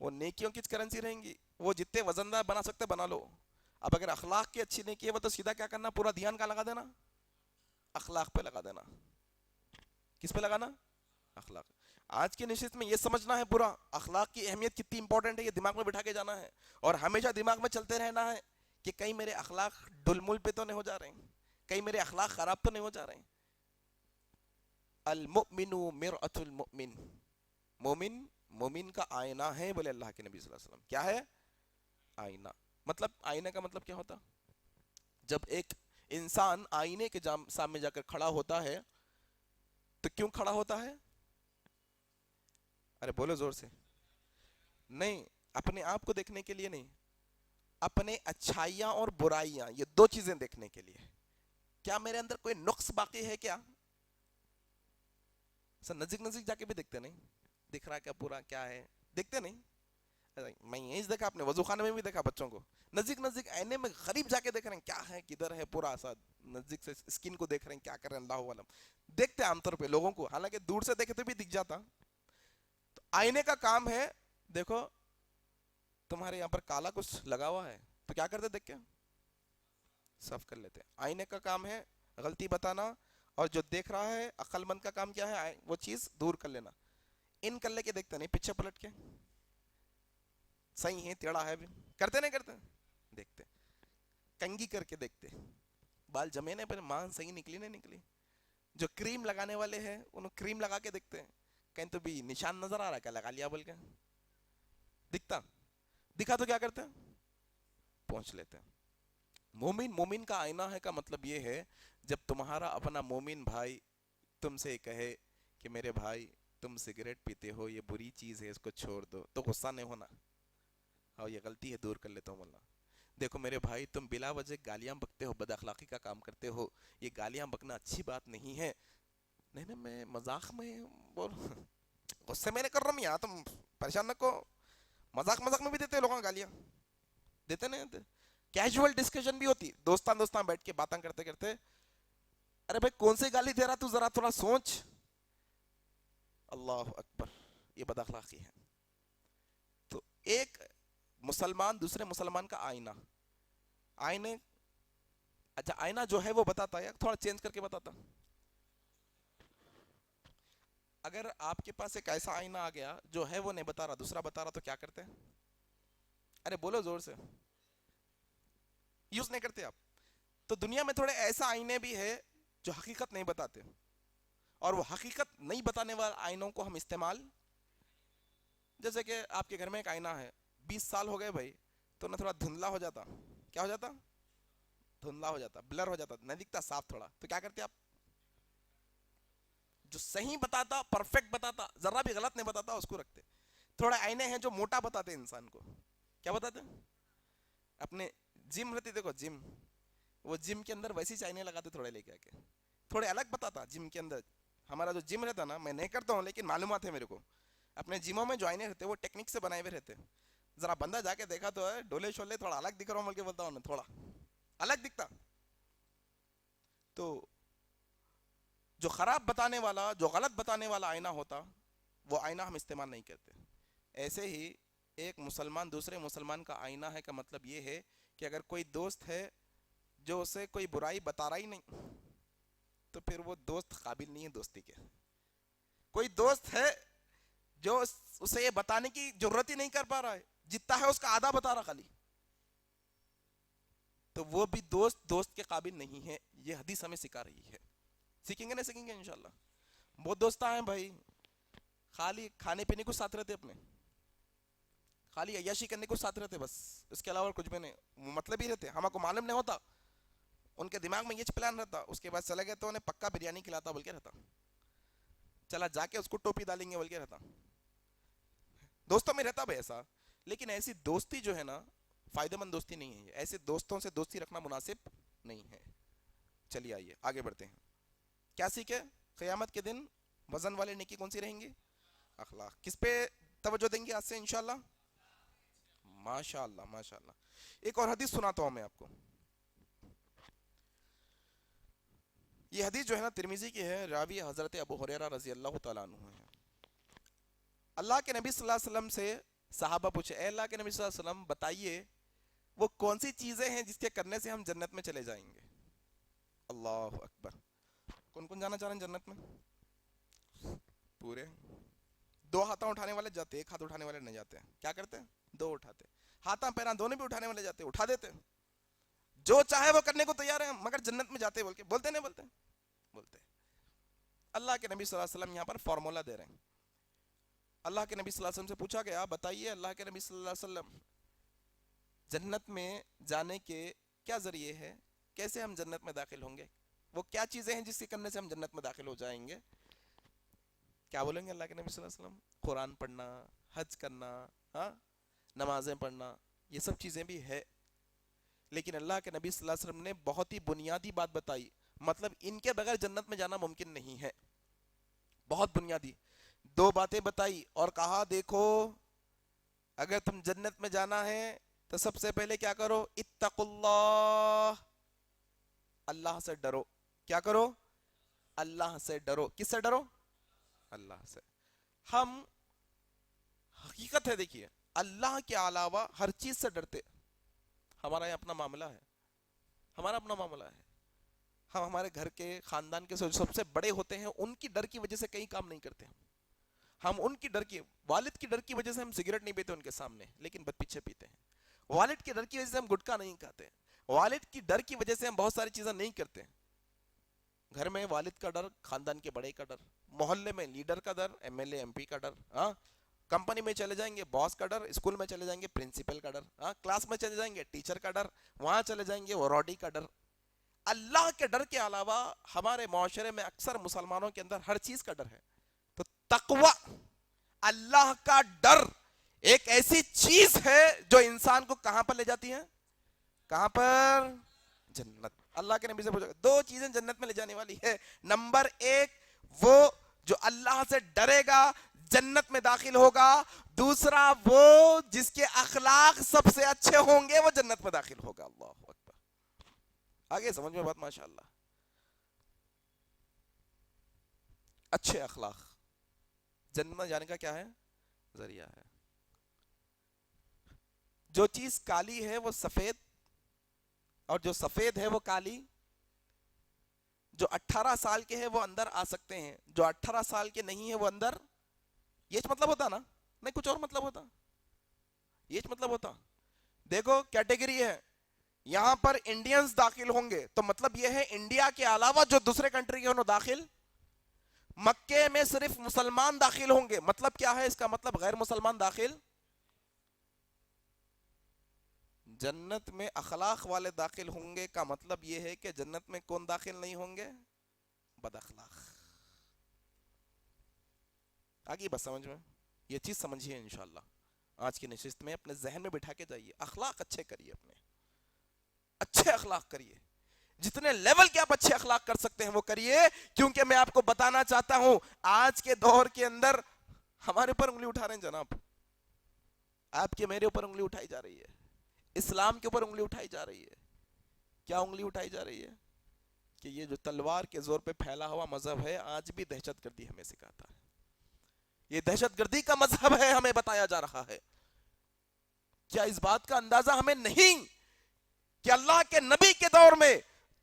وہ نیکیوں کی کرنسی رہیں گی، وہ جتنے وزندار بنا سکتے بنا لو. اب اگر اخلاق کی اچھی نہیں کی ہے وہ تو سیدھا کیا کرنا، پورا دھیان کا لگا دینا، اخلاق پہ لگا دینا. کس پہ لگانا؟ اخلاق. آج کی نشست میں یہ سمجھنا ہے پورا اخلاق کی اہمیت کتنی امپورٹنٹ ہے، یہ دماغ میں بٹھا کے جانا ہے، اور ہمیشہ دماغ میں چلتے رہنا ہے کہ کہیں میرے اخلاق ڈلمل پہ تو نہیں ہو جا رہے ہیں، کہیں میرے اخلاق خراب تو نہیں ہو جا رہے ہیں. المؤمن مرآۃ المؤمن، مومن مومن کا آئینہ ہے، بولے اللہ کے نبی صلی اللہ علیہ وسلم. کیا ہے؟ آئینہ. مطلب آئینے کا مطلب کیا ہوتا؟ جب ایک انسان آئینے کے سامنے جا کر کھڑا ہوتا ہے تو کیوں کھڑا ہوتا ہے؟ ارے بولو زور سے. نہیں، اپنے آپ کو دیکھنے کے لیے نہیں، اپنے اچھائیاں اور برائیاں، یہ دو چیزیں دیکھنے کے لیے. کیا میرے اندر کوئی نقص باقی ہے کیا؟ سر نزدیک نزدیک جا کے بھی دیکھتے نہیں، دکھ رہا کیا پورا کیا ہے، دیکھتے نہیں. میں یہی دیکھا، اپنے وضو خانے میں بھی دیکھا بچوں کو، نزدیک نزدیک آئینے میں قریب جا کے دیکھ رہے ہیں کیا ہے کدھر ہے، پورا ایسا نزدیک سے اسکن کو دیکھ رہے ہیں کیا کر رہے ہیں، اللہ علم. دیکھتے عام طور پہ لوگوں کو، حالانکہ دور سے دیکھے تو بھی دکھ جاتا. تو آئینے کا کام ہے، دیکھو تمہارے یہاں پر کالا کچھ لگا ہوا ہے تو کیا کرتے دیکھ کے صاف کر لیتے. آئینے کا کام ہے غلطی بتانا، اور جو دیکھ رہا ہے عقل مند کا کام کیا ہے، وہ چیز دور کر لینا. ان کر لے کے دیکھتے نہیں، پیچھے پلٹ کے صحیح ہے ٹیڑھا ہے بھی کرتے نہیں کرتے دیکھتے. کنگھی کر کے دیکھتے، بال جمینے پر مان صحیح نکلی نہیں نکلی. جو کریم لگانے والے ہیں انہوں کریم لگا کے دیکھتے ہیں کہیں تو بھی نشان نظر آ رہا ہے کیا لگا لیا بول کے، دکھتا دکھا تو کیا کرتے ہیں پہنچ لیتے ہیں. مومن مومن کا آئینہ ہے کا مطلب یہ ہے جب تمہارا اپنا مومن بھائی تم سے کہے کہ میرے بھائی تم سگریٹ پیتے ہو، یہ بری چیز ہے اس کو چھوڑ دو، تو غصہ نہیں ہونا، اور یہ غلطی ہے دور کر لیتا ہوں بولنا. دیکھو میرے بھائی تم بلا وجہ گالیاں بکتے ہو، بد اخلاقی کا کام کرتے ہو، یہ گالیاں بکنا اچھی بات نہیں ہے. نہیں نہیں میں مذاق میں بول غصے میں نہیں کر رہا ہوں یہاں، تم پریشان نہ کو. مذاق مذاق میں بھی دیتے لوگوں گالیاں، دیتے نہیں دیتے. کیجول ڈسکشن بھی ہوتی، دوستان دوستان بیٹھ کے باتیں کرتے کرتے، ارے بھائی کون سی گالی دے رہا تو ذرا تھوڑا سوچ. اللہ اکبر، یہ بد اخلاقی ہے. تو ایک مسلمان دوسرے مسلمان کا آئینہ، آئینے اچھا آئینہ جو ہے وہ بتاتا ہے، تھوڑا چینج کر کے بتاتا. اگر آپ کے پاس ایک ایسا آئینہ آ گیا جو ہے وہ نہیں بتا رہا دوسرا بتا رہا تو کیا کرتے ہیں؟ ارے بولو زور سے. یوز نہیں کرتے آپ. تو دنیا میں تھوڑے ایسا آئینے بھی ہے جو حقیقت نہیں بتاتے، اور وہ حقیقت نہیں بتانے والے آئینوں کو ہم استعمال، جیسے کہ آپ کے گھر میں ایک آئینہ ہے 20 سال ہو گئے بھائی، تو نہ تھوڑا دھندلا ہو جاتا، کیا ہو جاتا دھندلا ہو جاتا، بلر ہو جاتا، نہیں دکھتا صاف تھوڑا، تو کیا کرتے آپ؟ جو صحیح بتاتا پرفیکٹ بتاتا ذرا بھی غلط نہیں بتاتا اس کو رکھتے. تھوڑے آئینے ہیں جو موٹا بتاتے انسان کو، کیا بتاتے ہیں؟ اپنے جم رہتی دیکھو جم، وہ جم کے اندر ویسی چائنے لگاتے تھوڑے لے کے آ کے، تھوڑے الگ بتاتا جم کے اندر. ہمارا جو جم رہتا نا، میں نہیں کرتا ہوں لیکن معلومات ہے میرے کو، اپنے جموں میں جو آئینے رہتے وہ ٹیکنک سے بنائے ہوئے رہتے. ذرا بندہ جا کے دیکھا تو ہے ڈولے شولے تھوڑا الگ دکھ رہا ہوں بول کے بولتا ہوں نا، تھوڑا الگ دکھتا. تو جو خراب بتانے والا، جو غلط بتانے والا آئینہ ہوتا وہ آئینہ ہم استعمال نہیں کرتے. ایسے ہی ایک مسلمان دوسرے مسلمان کا آئینہ ہے کا مطلب یہ ہے کہ اگر کوئی دوست ہے جو اسے کوئی برائی بتا رہا ہی نہیں تو پھر وہ دوست قابل نہیں ہے دوستی کے. کوئی دوست ہے جو اسے یہ بتانے کی ضرورت ہی نہیں کر پا رہا ہے، جتنا ہے اس کا آدھا بتا رہا خالی، تو وہ بھی دوست کے قابل نہیں ہے. یہ حدیث ہمیں سکھا رہی ہے. سیکھیں گے نہیں سیکھیں گے انشاءاللہ. بہت دوست ہیں بھائی خالی کھانے پینے کو ساتھ رہتے، اپنے خالی عیاشی کرنے کو ساتھ رہتے، بس اس کے علاوہ کچھ بھی نہیں، مطلب ہی رہتے، ہمیں کو معلوم نہیں ہوتا. ان کے دماغ میں یہ پلان رہتا، اس کے بعد چلے گئے تو انہیں پکا بریانی کھلاتا بول کے رہتا، چلا جا کے اس کو ٹوپی ڈالیں گے بول کے رہتا. دوستوں میں رہتا بھی ایسا، لیکن ایسی دوستی جو ہے نا فائدہ مند دوستی نہیں ہے. ایسے دوستوں سے دوستی رکھنا مناسب نہیں ہے. چلیے آئیے آگے بڑھتے ہیں. کیا سیکھے؟ قیامت کے دن وزن والے نیکی کون سی رہیں گی؟ اخلاق. کس پہ توجہ دیں گے آج سے انشاءاللہ؟ ماشاءاللہ ماشاءاللہ. ایک اور حدیث سناتا ہوں میں آپ کو. یہ حدیث جو ہے نا ترمذی کی ہے، راوی حضرت ابو ہریرہ رضی اللہ تعالیٰ عنہ ہے. اللہ کے نبی صلی اللہ علیہ وسلم سے صحابہ پوچھے اے اللہ کے نبی صلی اللہ علیہ وسلم بتائیے وہ کون سی چیزیں ہیں جس کے کرنے سے ہم جنت میں چلے جائیں گے. اللہ اکبر. کون کون جانا چاہ رہے ہیں جنت میں؟ پورے. دو ہاتھوں اٹھانے والے جاتے, ایک ہاتھ اٹھانے والے نہیں جاتے. کیا کرتے ہیں؟ دو اٹھاتے. ہاتھاں پیراں دونوں بھی اٹھانے والے جاتے, اٹھا دیتے. جو چاہے وہ کرنے کو تیار ہیں مگر جنت میں جاتے بول کے بولتے نہیں بولتے. اللہ کے نبی صلی اللہ علیہ وسلم یہاں پر فارمولا دے رہے ہیں. اللہ کے نبی صلی اللہ علیہ وسلم سے پوچھا گیا بتائیے اللہ کے نبی صلی اللہ علیہ وسلم جنت میں جانے کے کیا ذریعے ہے, کیسے ہم جنت میں داخل ہوں گے, وہ کیا چیزیں ہیں جس کے کرنے سے ہم جنت میں داخل ہو جائیں گے؟ کیا بولیں گے اللہ کے نبی صلی اللہ علیہ وسلم؟ قرآن پڑھنا, حج کرنا, ہاں نمازیں پڑھنا, یہ سب چیزیں بھی ہے. لیکن اللہ کے نبی صلی اللہ علیہ وسلم نے بہت ہی بنیادی بات بتائی, مطلب ان کے بغیر جنت میں جانا ممکن نہیں ہے. بہت بنیادی دو باتیں بتائی اور کہا دیکھو اگر تم جنت میں جانا ہے تو سب سے پہلے کیا کرو؟ اتقوا اللہ, اللہ سے ڈرو. کیا کرو؟ اللہ سے ڈرو. کس سے ڈرو؟ اللہ سے. ہم حقیقت ہے دیکھیے اللہ کے علاوہ ہر چیز سے ڈرتے. ہمارا یہ اپنا معاملہ ہے, ہمارا اپنا معاملہ ہے. ہم ہمارے گھر کے خاندان کے سب سے بڑے ہوتے ہیں ان کی ڈر کی وجہ سے کئی کام نہیں کرتے. ہم ان کی ڈر کی, والد کی ڈر کی وجہ سے ہم سگریٹ نہیں پیتے ان کے سامنے لیکن بد پیچھے پیتے ہیں. والد کی ڈر کی وجہ سے ہم گٹکا نہیں کھاتے. والد کی ڈر کی وجہ سے ہم بہت ساری چیزیں نہیں کرتے. گھر میں والد کا ڈر, خاندان کے بڑے کا ڈر, محلے میں لیڈر کا ڈر, M L A M P کا ڈر, ہاں کمپنی میں چلے جائیں گے باس کا ڈر, اسکول میں چلے جائیں گے پرنسپل کا ڈر, ہاں کلاس میں چلے جائیں گے ٹیچر کا ڈر, وہاں چلے جائیں گے وہ روڈی کا ڈر. اللہ کے ڈر کے علاوہ ہمارے معاشرے میں اکثر مسلمانوں کے اندر ہر چیز کا ڈر ہے. تو تقوی, اللہ کا ڈر ایک ایسی چیز ہے جو انسان کو کہاں پر لے جاتی ہے؟ کہاں پر؟ جنت. اللہ کے نبی سے پوچھا دو چیزیں جنت میں لے جانے والی ہے. نمبر ایک وہ جو اللہ سے ڈرے گا جنت میں داخل ہوگا. دوسرا وہ جس کے اخلاق سب سے اچھے ہوں گے وہ جنت میں داخل ہوگا. اللہ اکبر. آگے سمجھ میں بات؟ ماشاءاللہ. اچھے اخلاق جنت میں جانے کا کیا ہے؟ ذریعہ ہے. جو چیز کالی ہے وہ سفید, اور جو سفید ہے وہ کالی. جو 18 سال کے ہیں وہ اندر آ سکتے ہیں, جو 18 سال کے نہیں ہیں وہ اندر. یہ مطلب ہوتا نا, نہیں کچھ اور مطلب ہوتا, یہ مطلب ہوتا. دیکھو کیٹیگری ہے, یہاں پر انڈینز داخل ہوں گے تو مطلب یہ ہے انڈیا کے علاوہ جو دوسرے کنٹری کے انہوں داخل. مکے میں صرف مسلمان داخل ہوں گے, مطلب کیا ہے اس کا؟ مطلب غیر مسلمان داخل. جنت میں اخلاق والے داخل ہوں گے کا مطلب یہ ہے کہ جنت میں کون داخل نہیں ہوں گے؟ بد اخلاق. آگے بس سمجھ میں یہ چیز سمجھیے انشاءاللہ. آج کی نشست میں اپنے ذہن میں بٹھا کے جائیے, اخلاق اچھے کریے, اپنے اچھے اخلاق کریے. جتنے لیول کے آپ اچھے اخلاق کر سکتے ہیں وہ کریے, کیونکہ میں آپ کو بتانا چاہتا ہوں آج کے دور کے اندر ہمارے اوپر انگلی اٹھا رہے ہیں جناب, آپ کے میرے اوپر انگلی اٹھائی جا رہی ہے, اسلام کے اوپر انگلی اٹھائی جا رہی ہے. کیا انگلی اٹھائی جا رہی ہے؟ کہ یہ جو تلوار کے زور پہ پھیلا ہوا مذہب ہے آج بھی دہشت گردی ہمیں سکھاتا ہے. یہ دہشت گردی کا مذہب ہے, ہمیں بتایا جا رہا ہے. کیا اس بات کا اندازہ ہمیں نہیں کہ اللہ کے نبی کے دور میں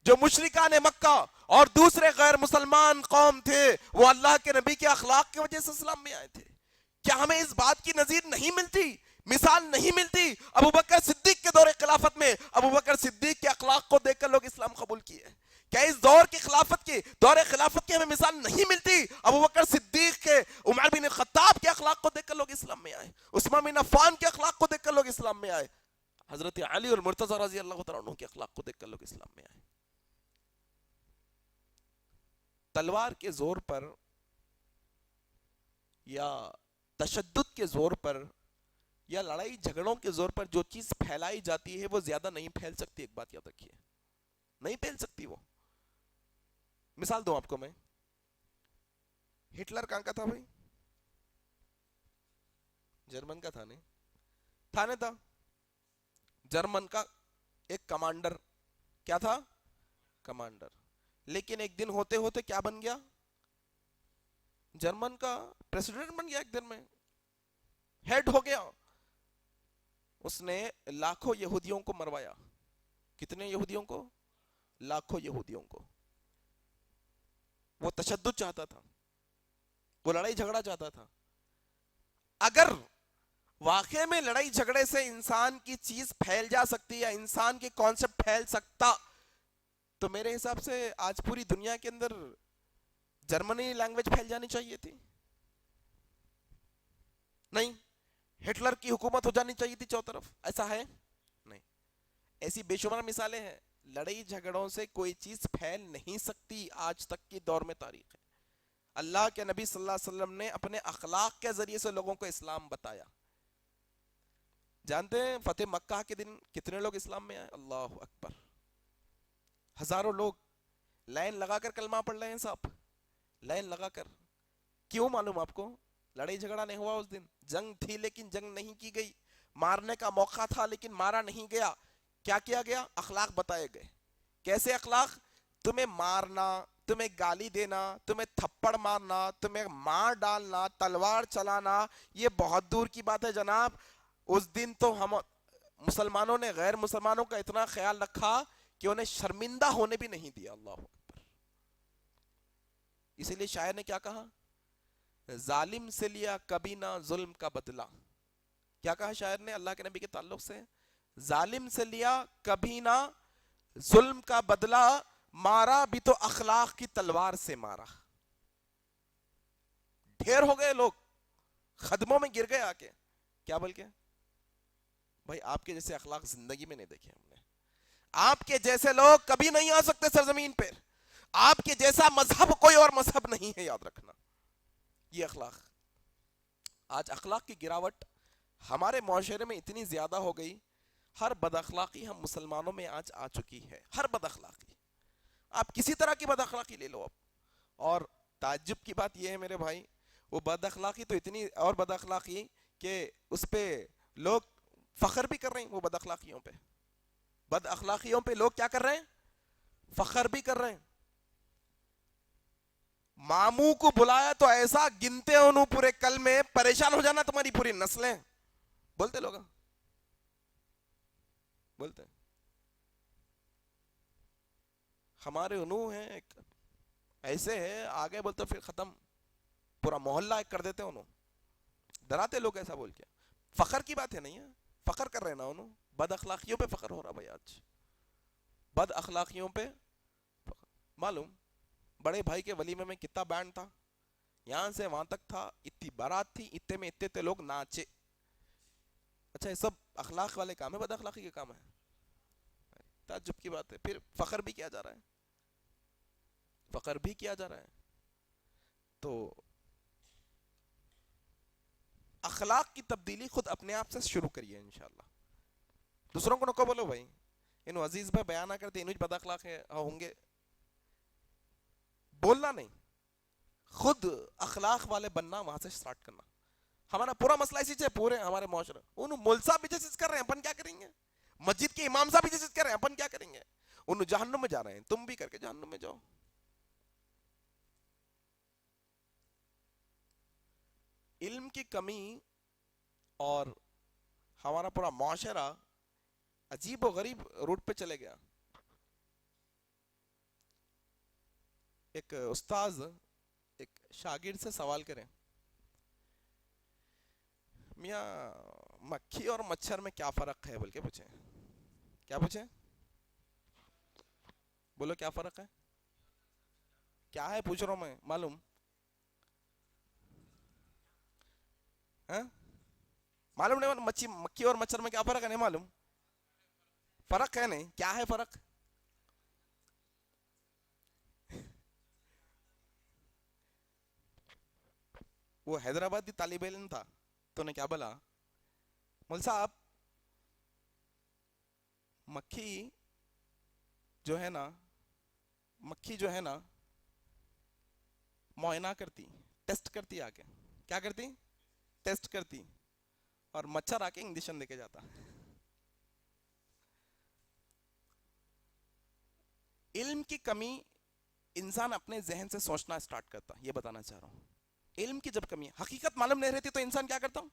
جو مشرکان مکہ اور دوسرے غیر مسلمان قوم تھے وہ اللہ کے نبی کے اخلاق کی وجہ سے اسلام میں آئے تھے؟ کیا ہمیں اس بات کی نظیر نہیں ملتی, مثال نہیں ملتی؟ ابو بکر صدیق کے دور خلافت میں ابو بکر صدیق کے اخلاق کو دیکھ کر لوگ اسلام قبول کیے. کیا اس دور کی خلافت کی, دور خلافت کی ہمیں مثال نہیں ملتی؟ ابو بکر صدیق کے, عمر بن خطاب کے اخلاق کو دیکھ کر لوگ اسلام میں آئے, عثمان بن عفان کے اخلاق کو دیکھ کر لوگ اسلام میں آئے, حضرت علی اور مرتضی رضی اللہ تعالیٰ عنہ کے اخلاق کو دیکھ کر لوگ اسلام میں آئے. تلوار کے زور پر یا تشدد کے زور پر یا لڑائی جھگڑوں کے زور پر جو چیز پھیلائی جاتی ہے وہ زیادہ نہیں پھیل سکتی. ایک بات یاد رکھیے, نہیں پھیل سکتی وہ. مثال دوں آپ کو میں, ہٹلر کہاں کا تھا بھائی؟ جرمن کا تھا. نہیں تھا, نہیں تھا. جرمن کا ایک کمانڈر, کیا تھا؟ کمانڈر. لیکن ایک دن ہوتے ہوتے کیا بن گیا؟ جرمن کا پریسیڈنٹ بن گیا, ایک دن میں ہیڈ ہو گیا. اس نے لاکھوں یہودیوں کو مروایا. کتنے یہودیوں کو؟ لاکھوں یہودیوں کو. وہ تشدد چاہتا تھا, وہ لڑائی جھگڑا چاہتا تھا. اگر واقعے میں لڑائی جھگڑے سے انسان کی چیز پھیل جا سکتی یا انسان کے کانسیپٹ پھیل سکتا, تو میرے حساب سے آج پوری دنیا کے اندر جرمنی لینگویج پھیل جانی چاہیے تھی. نہیں, ہٹلر کی حکومت ہو جانی چاہیے تھی چاروں طرف. ایسا ہے نہیں. ایسی بے شمار مثالیں ہیں. لڑائی جھگڑوں سے کوئی چیز پھیل نہیں سکتی آج تک کی دور میں تاریخ ہے. اللہ کے نبی صلی اللہ علیہ وسلم نے اپنے اخلاق کے ذریعے سے لوگوں کو اسلام بتایا. جانتے ہیں فتح مکہ کے دن کتنے لوگ اسلام میں آئے؟ اللہ اکبر, ہزاروں لوگ لائن لگا کر کلمہ پڑھ رہے ہیں صاحب, لائن لگا کر. کیوں معلوم آپ کو؟ لڑائی جھگڑا نہیں ہوا اس دن. جنگ تھی لیکن جنگ نہیں کی گئی. مارنے کا موقع تھا لیکن مارا نہیں گیا. کیا کیا گیا؟ اخلاق بتائے گئے. کیسے اخلاق؟ تمہیں مارنا, تمہیں گالی دینا, تمہیں تھپڑ مارنا, تمہیں مار ڈالنا, تلوار چلانا, یہ بہت دور کی بات ہے جناب. اس دن تو ہم مسلمانوں نے غیر مسلمانوں کا اتنا خیال رکھا کہ انہیں شرمندہ ہونے بھی نہیں دیا. اللہ اکبر. اسی لیے شاعر نے کیا کہا؟ ظالم سے لیا کبھی نہ ظلم کا بدلہ. کیا کہا شاعر نے اللہ کے نبی کے تعلق سے؟ ظالم سے لیا کبھی نہ ظلم کا بدلہ, مارا بھی تو اخلاق کی تلوار سے مارا. ڈھیر ہو گئے لوگ, خدموں میں گر گئے آ کے. کیا بول کے؟ بھائی آپ کے جیسے اخلاق زندگی میں نہیں دیکھے ہم نے. آپ کے جیسے لوگ کبھی نہیں آ سکتے سرزمین پر. آپ کے جیسا مذہب کوئی اور مذہب نہیں ہے, یاد رکھنا. یہ اخلاق. آج اخلاق کی گراوٹ ہمارے معاشرے میں اتنی زیادہ ہو گئی, ہر بد اخلاقی ہم مسلمانوں میں آج آ چکی ہے. ہر بد اخلاقی, آپ کسی طرح کی بد اخلاقی لے لو اب. اور تعجب کی بات یہ ہے میرے بھائی, وہ بد اخلاقی تو اتنی اور بد اخلاقی کہ اس پہ لوگ فخر بھی کر رہے ہیں. وہ بد اخلاقیوں پہ, بد اخلاقیوں پہ لوگ کیا کر رہے ہیں؟ فخر بھی کر رہے ہیں. ماموں کو بلایا تو ایسا گنتے انہوں پورے کل میں, پریشان ہو جانا تمہاری پوری نسلیں. بولتے لوگ, بولتے ہمارے انہوں ہیں ایسے ہے, آگے بولتے پھر ختم, پورا محلہ ایک کر دیتے انہوں. ڈراتے لوگ ایسا بول کے. فخر کی بات ہے نہیں ہے, فخر کر رہے نا انہوں. بد اخلاقیوں پہ فخر ہو رہا بھائی آج, بد اخلاقیوں پہ فخر. معلوم بڑے بھائی کے ولیمے میں کتنا بینڈ تھا, یہاں سے وہاں تک تھا, اتنی بارات تھی, اتنے میں اتنے لوگ ناچے. اچھا یہ سب اخلاق والے کام ہے, بد اخلاقی کے کام ہے؟ تعجب کی بات ہے. پھر فخر بھی کیا جا رہا ہے, فخر بھی کیا جا رہا ہے. تو اخلاق کی تبدیلی خود اپنے آپ سے شروع کریے انشاءاللہ. دوسروں کو نکو بولو بھائی انہوں عزیز بھائی بیان نہ کرتے انہوں بد اخلاق ہوں گے, بولنا نہیں, خود اخلاق والے بننا, وہاں سے سٹارٹ کرنا. ہمارا پورا مسئلہ اسی سے پورے ہمارے معاشرے, انہوں مول صاحب بھی جیسے کر رہے ہیں اپن کیا کریں گے, مسجد کے امام صاحب بھی جیسے کر رہے ہیں اپن کیا کریں گے, انہوں جہنم میں جا رہے ہیں, تم بھی کر کے جہنم میں جاؤ. علم کی کمی اور ہمارا پورا معاشرہ عجیب و غریب روٹ پہ چلے گیا. ایک استاذ ایک شاگرد سے سوال کریں, میاں مکھی اور مچھر میں کیا فرق ہے بول کے پوچھیں. کیا پوچھیں؟ بولو کیا فرق ہے, کیا ہے پوچھ رہا ہوں میں, معلوم معلوم نہیں؟ مکھی اور مچھر میں کیا فرق ہے, نہیں معلوم؟ فرق ہے نہیں, کیا ہے فرق؟ وہ حیدرآبادی طالب علم تھا تو نے کیا بولا, مول صاحب مکھی جو ہے نا, مکھی جو ہے نا معائنہ کرتی, ٹیسٹ کرتی, آ کے کیا کرتی, ٹیسٹ کرتی, اور مچھر آ کے انجیکشن دے کے جاتا. علم کی کمی, انسان اپنے ذہن سے سوچنا سٹارٹ کرتا, یہ بتانا چاہ رہا ہوں. علم کی جب کمی, حقیقت معلوم نہیں رہتی تو انسان کیا کرتا ہوں,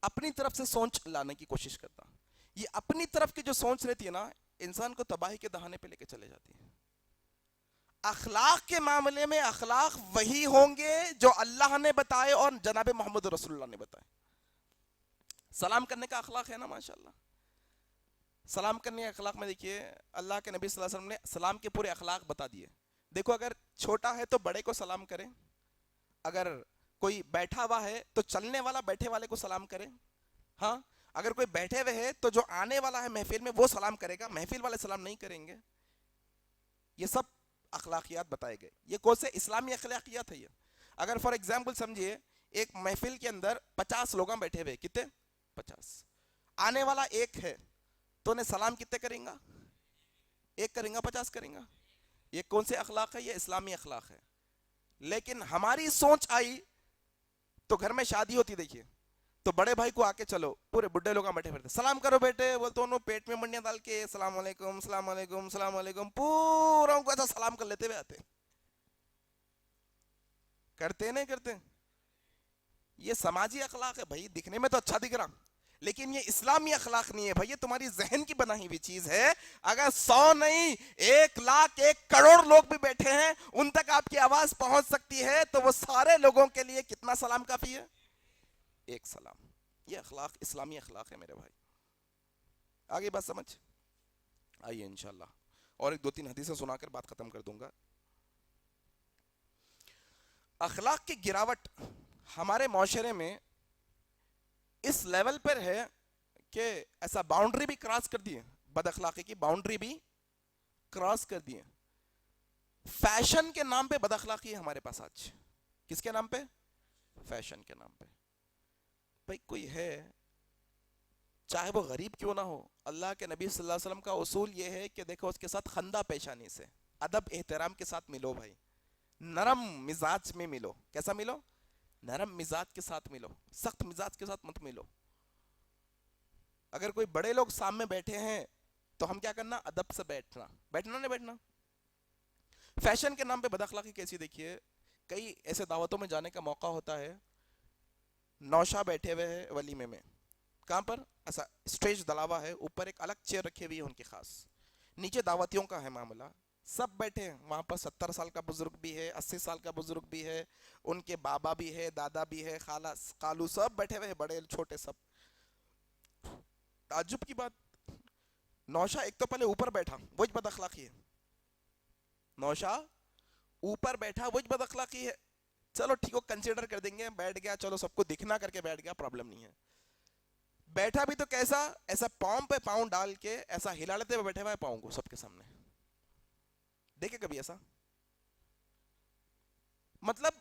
اپنی طرف سے سوچ لانے کی کوشش کرتا. یہ اپنی طرف کی جو سوچ رہتی ہے نا انسان کو تباہی کے دہانے پہ لے کے چلے جاتی ہے. اخلاق کے معاملے میں اخلاق وہی ہوں گے جو اللہ نے بتائے اور جناب محمد رسول اللہ نے بتائے. سلام کرنے کا اخلاق ہے نا ماشاءاللہ. سلام کرنے کے اخلاق میں دیکھیے اللہ کے نبی صلی اللہ علیہ وسلم نے سلام کے پورے اخلاق بتا دیے. دیکھو اگر چھوٹا ہے تو بڑے کو سلام کرے, اگر کوئی بیٹھا ہوا ہے تو چلنے والا بیٹھے والے کو سلام کرے, ہاں اگر کوئی بیٹھے ہوئے ہے تو جو آنے والا ہے محفل میں وہ سلام کرے گا, محفل والے سلام نہیں کریں گے. یہ سب اخلاقیات بتائے گئے. یہ کون سے اسلامی اخلاقیات ہے یہ. اگر فار ایگزامپل سمجھیے ایک محفل کے اندر 50 لوگ بیٹھے ہوئے, کتنے 50, آنے والا ایک ہے تو انہیں سلام کتنے کریں گا, ایک کریں گا 50 کریں گا. یہ کون سے اخلاق ہے, یہ اسلامی اخلاق ہے. لیکن ہماری سوچ آئی تو گھر میں شادی ہوتی دیکھیے تو بڑے بھائی کو آ کے چلو پورے بڈھے لوگ بیٹھے پھرتے سلام کرو بیٹے, بولتے انہوں پیٹ میں منڈیاں ڈال کے السلام علیکم السلام علیکم السلام علیکم پورا ان کو ایسا سلام کر لیتے ہوئے آتے. کرتے نہیں کرتے. یہ سماجی اخلاق ہے بھائی, دکھنے میں تو اچھا دکھ رہا لیکن یہ اسلامی اخلاق نہیں ہے بھائی, یہ تمہاری ذہن کی بنائی ہوئی چیز ہے. اگر 100 نہیں 1 لاکھ 1 کروڑ لوگ بھی بیٹھے ہیں ان تک آپ کی آواز پہنچ سکتی ہے تو وہ سارے لوگوں کے لیے کتنا سلام کافی ہے, ایک سلام. یہ اخلاق اسلامی اخلاق ہے میرے بھائی. آگے بات سمجھ آئیے انشاءاللہ, اور ایک 2-3 حدیثیں سنا کر بات ختم کر دوں گا. اخلاق کی گراوٹ ہمارے معاشرے میں اس لیول پر ہے کہ ایسا باؤنڈری بھی کراس کر دی ہے, بد اخلاقی کی باؤنڈری بھی کراس کر دی ہے. فیشن کے نام پہ بد اخلاقی ہے ہمارے پاس آج. کس کے نام پہ؟ فیشن کے نام پہ. بھائی کوئی ہے چاہے وہ غریب کیوں نہ ہو, اللہ کے نبی صلی اللہ علیہ وسلم کا اصول یہ ہے کہ دیکھو اس کے ساتھ خندہ پیشانی سے ادب احترام کے ساتھ ملو بھائی, نرم مزاج میں ملو. کیسا ملو؟ نرم مزاج کے ساتھ ملو, سخت مزاج کے ساتھ مت ملو. اگر کوئی بڑے لوگ سامنے بیٹھے ہیں تو ہم کیا کرنا, ادب سے بیٹھنا, بیٹھنا نہیں بیٹھنا. فیشن کے نام پہ بد اخلاقی کیسی دیکھیے, کئی ایسے دعوتوں میں جانے کا موقع ہوتا ہے, نوشا بیٹھے ہوئے ہیں ولیمے میں, کہاں پر ایسا اسٹیج ڈلا ہوا ہے, اوپر ایک الگ چیئر رکھی ہوئی ہے ان کی خاص, نیچے دعوتیوں کا ہے معاملہ, سب بیٹھے ہیں وہاں پر. 70 سال کا بزرگ بھی ہے, 80 سال کا بزرگ بھی ہے, ان کے بابا بھی ہے, دادا بھی ہے, خالہ خالو سب بیٹھے ہوئے ہیں, بڑے چھوٹے سب. تعجب کی بات, نوشا ایک تو پہلے اوپر بیٹھا, وہی بد اخلاقی ہے. نوشا اوپر بیٹھا وہی بد اخلاقی ہے. چلو ٹھیک ہو کنسیڈر کر دیں گے, بیٹھ گیا, چلو سب کو دکھنا کر کے بیٹھ گیا, پرابلم نہیں ہے. بیٹھا بھی تو کیسا, ایسا پاؤں پہ پاؤں ڈال کے ایسا ہلا لیتے ہوئے بیٹھے ہوا ہے پاؤں کو سب کے سامنے. دیکھے کبھی ایسا؟ مطلب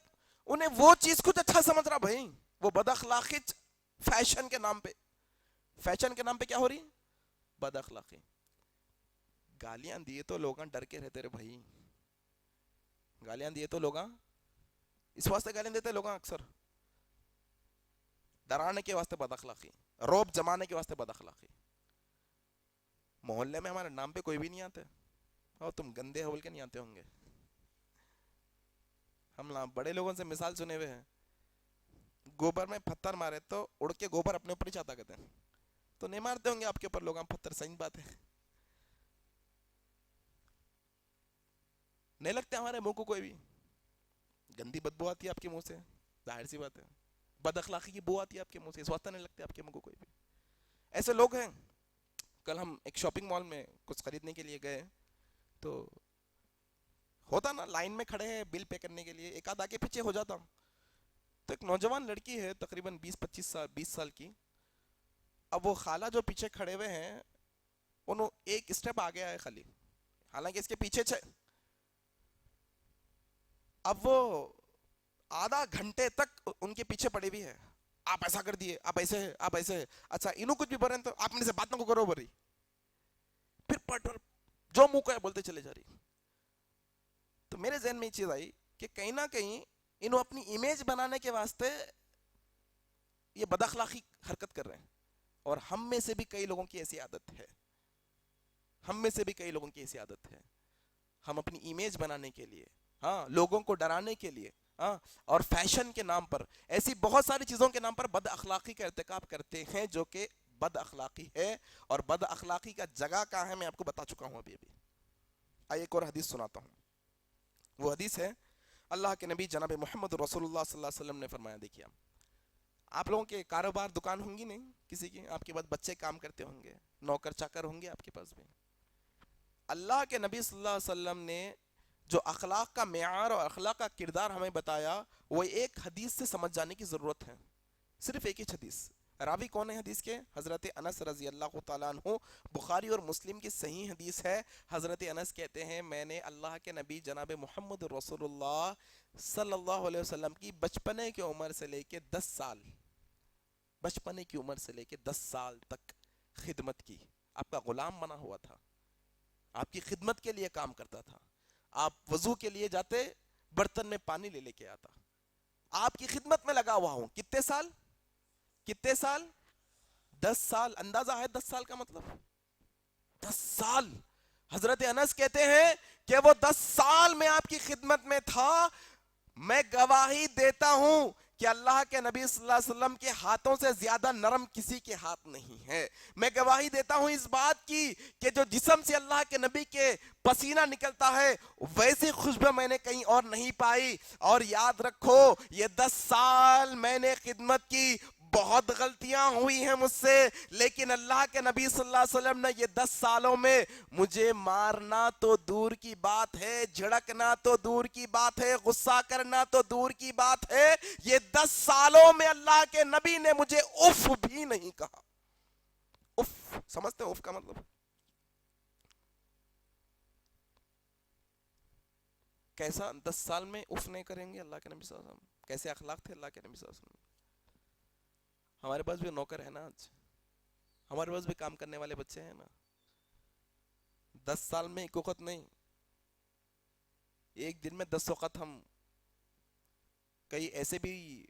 انہیں وہ چیز کچھ اچھا سمجھ رہا بھائی, وہ بد اخلاقی فیشن کے نام پہ. فیشن کے نام پہ کیا ہو رہی, بد اخلاقی. گالیاں دیے تو لوگ ڈر کے رہتے رہے بھائی, گالیاں دیے تو لوگ اس واسطے گالیاں دیتے لوگ اکثر, ڈرانے کے واسطے بد اخلاقی, روب جمانے کے واسطے بد اخلاقی. محلے میں ہمارے نام پہ کوئی بھی نہیں آتے, اور تم گندے ہو بول کے نہیں آتے ہوں گے. ہم بڑے لوگوں سے مثال سنے ہوئے ہیں, گوبر میں پتھر مارے تو اڑ کے گوبر اپنے اوپر ہی چاہتا کہتے ہیں, تو نہیں مارتے ہوں گے آپ کے اوپر لوگ پتھر, صحیح بات ہے. نہیں لگتے ہمارے منہ کو کوئی بھی, گندی بدبو آتی ہے آپ کے منہ سے, ظاہر سی بات ہے. بد اخلاقی کی بو آتی ہے آپ کے منہ سے, اس واسطے نہیں لگتے آپ کے منہ کو کوئی بھی. ایسے لوگ ہیں. کل ہم ایک شاپنگ مال میں کچھ خریدنے کے لیے گئے تو ہوتا نا لائن میں کھڑے ہیں بل پے کرنے کے لیے, ایک آدھ آگے پیچھے ہو جاتا. تو ایک نوجوان لڑکی ہے تقریباً 20 سال کی. اب وہ خالہ جو پیچھے کھڑے ہوئے ہیں انہوں ایک اسٹیپ آگے آئے خالی, حالانکہ اس کے پیچھے اب وہ آدھا گھنٹے تک ان کے پیچھے پڑے بھی ہے. آپ ایسا کر دیے, آپ ایسے ہے, آپ ایسے ہے, اچھا انہوں کچھ بھی بولے تو آپ میرے سے بات نہ کو کرو بری, پھر پٹ جو منہ کو ہے بولتے چلے جا رہی. تو میرے ذہن میں یہ چیز آئی کہ کہیں نہ کہیں انہوں اپنی امیج بنانے کے واسطے یہ بد اخلاقی حرکت کر رہے ہیں. اور ہم میں سے بھی کئی لوگوں کی ایسی عادت ہے, ہم میں سے بھی کئی لوگوں کی ایسی عادت ہے, ہم اپنی امیج بنانے کے لیے, ہاں لوگوں کو ڈرانے کے لیے, ہاں، اور فیشن کے نام پر، ایسی بہت ساری چیزوں کے نام پر بد اخلاقی کا ارتکاب کرتے ہیں، جو کہ بد اخلاقی ہے. اور بد اخلاقی کا جگہ کہاں ہے میں آپ کو بتا چکا ہوں ابھی. آئیے ایک اور حدیث سناتا ہوں. وہ حدیث ہے اللہ کے نبی جناب محمد رسول اللہ صلی اللہ علیہ وسلم نے فرمایا. دیکھیے آپ لوگوں کے کاروبار دکان ہوں گی نہیں کسی کی، آپ کے پاس بچے کام کرتے ہوں گے، نوکر چاکر ہوں گے آپ کے پاس بھی. اللہ کے نبی صلی اللہ علیہ وسلم نے جو اخلاق کا معیار اور اخلاق کا کردار ہمیں بتایا، وہ ایک حدیث سے سمجھ جانے کی ضرورت ہے. صرف ایک ہی حدیث. راوی کون ہے حدیث کے؟ حضرت انس رضی اللہ تعالیٰ عنہ. بخاری اور مسلم کی صحیح حدیث ہے. حضرت انس کہتے ہیں میں نے اللہ کے نبی جناب محمد رسول اللہ صلی اللہ علیہ وسلم کی بچپنے کی عمر سے لے کے 10 سال، بچپنے کی عمر سے لے کے 10 سال تک خدمت کی. آپ کا غلام بنا ہوا تھا، آپ کی خدمت کے لیے کام کرتا تھا. آپ وضو کے لیے جاتے، برتن میں پانی لے لے کے آتا. آپ کی خدمت میں لگا ہوا ہوں. کتنے سال؟ کتنے سال؟ 10 سال. اندازہ ہے 10 سال کا مطلب؟ 10 سال. حضرت انس کہتے ہیں کہ وہ 10 سال میں آپ کی خدمت میں تھا. میں گواہی دیتا ہوں کہ اللہ کے نبی صلی اللہ علیہ وسلم کے ہاتھوں سے زیادہ نرم کسی کے ہاتھ نہیں ہے. میں گواہی دیتا ہوں اس بات کی کہ جو جسم سے اللہ کے نبی کے پسینہ نکلتا ہے ویسی خوشبو میں نے کہیں اور نہیں پائی. اور یاد رکھو یہ 10 سال میں نے خدمت کی، بہت غلطیاں ہوئی ہیں مجھ سے، لیکن اللہ کے نبی صلی اللہ علیہ وسلم نے یہ 10 سالوں میں مجھے مارنا تو دور کی بات ہے، جھڑکنا تو دور کی بات ہے، غصہ کرنا تو دور کی بات ہے، یہ 10 سالوں میں اللہ کے نبی نے مجھے اف بھی نہیں کہا. اف سمجھتے ہیں اف کا مطلب؟ کیسا 10 سال میں اف نہیں کریں گے اللہ کے نبی صلی اللہ علیہ وسلم؟ کیسے اخلاق تھے اللہ کے نبی صلی اللہ علیہ وسلم؟ ہمارے پاس بھی نوکر ہے نا، آج ہمارے پاس بھی کام کرنے والے بچے ہیں نا. 10 سال میں ایک وقت نہیں، ایک دن میں 10 وقت. ہم کئی ایسے بھی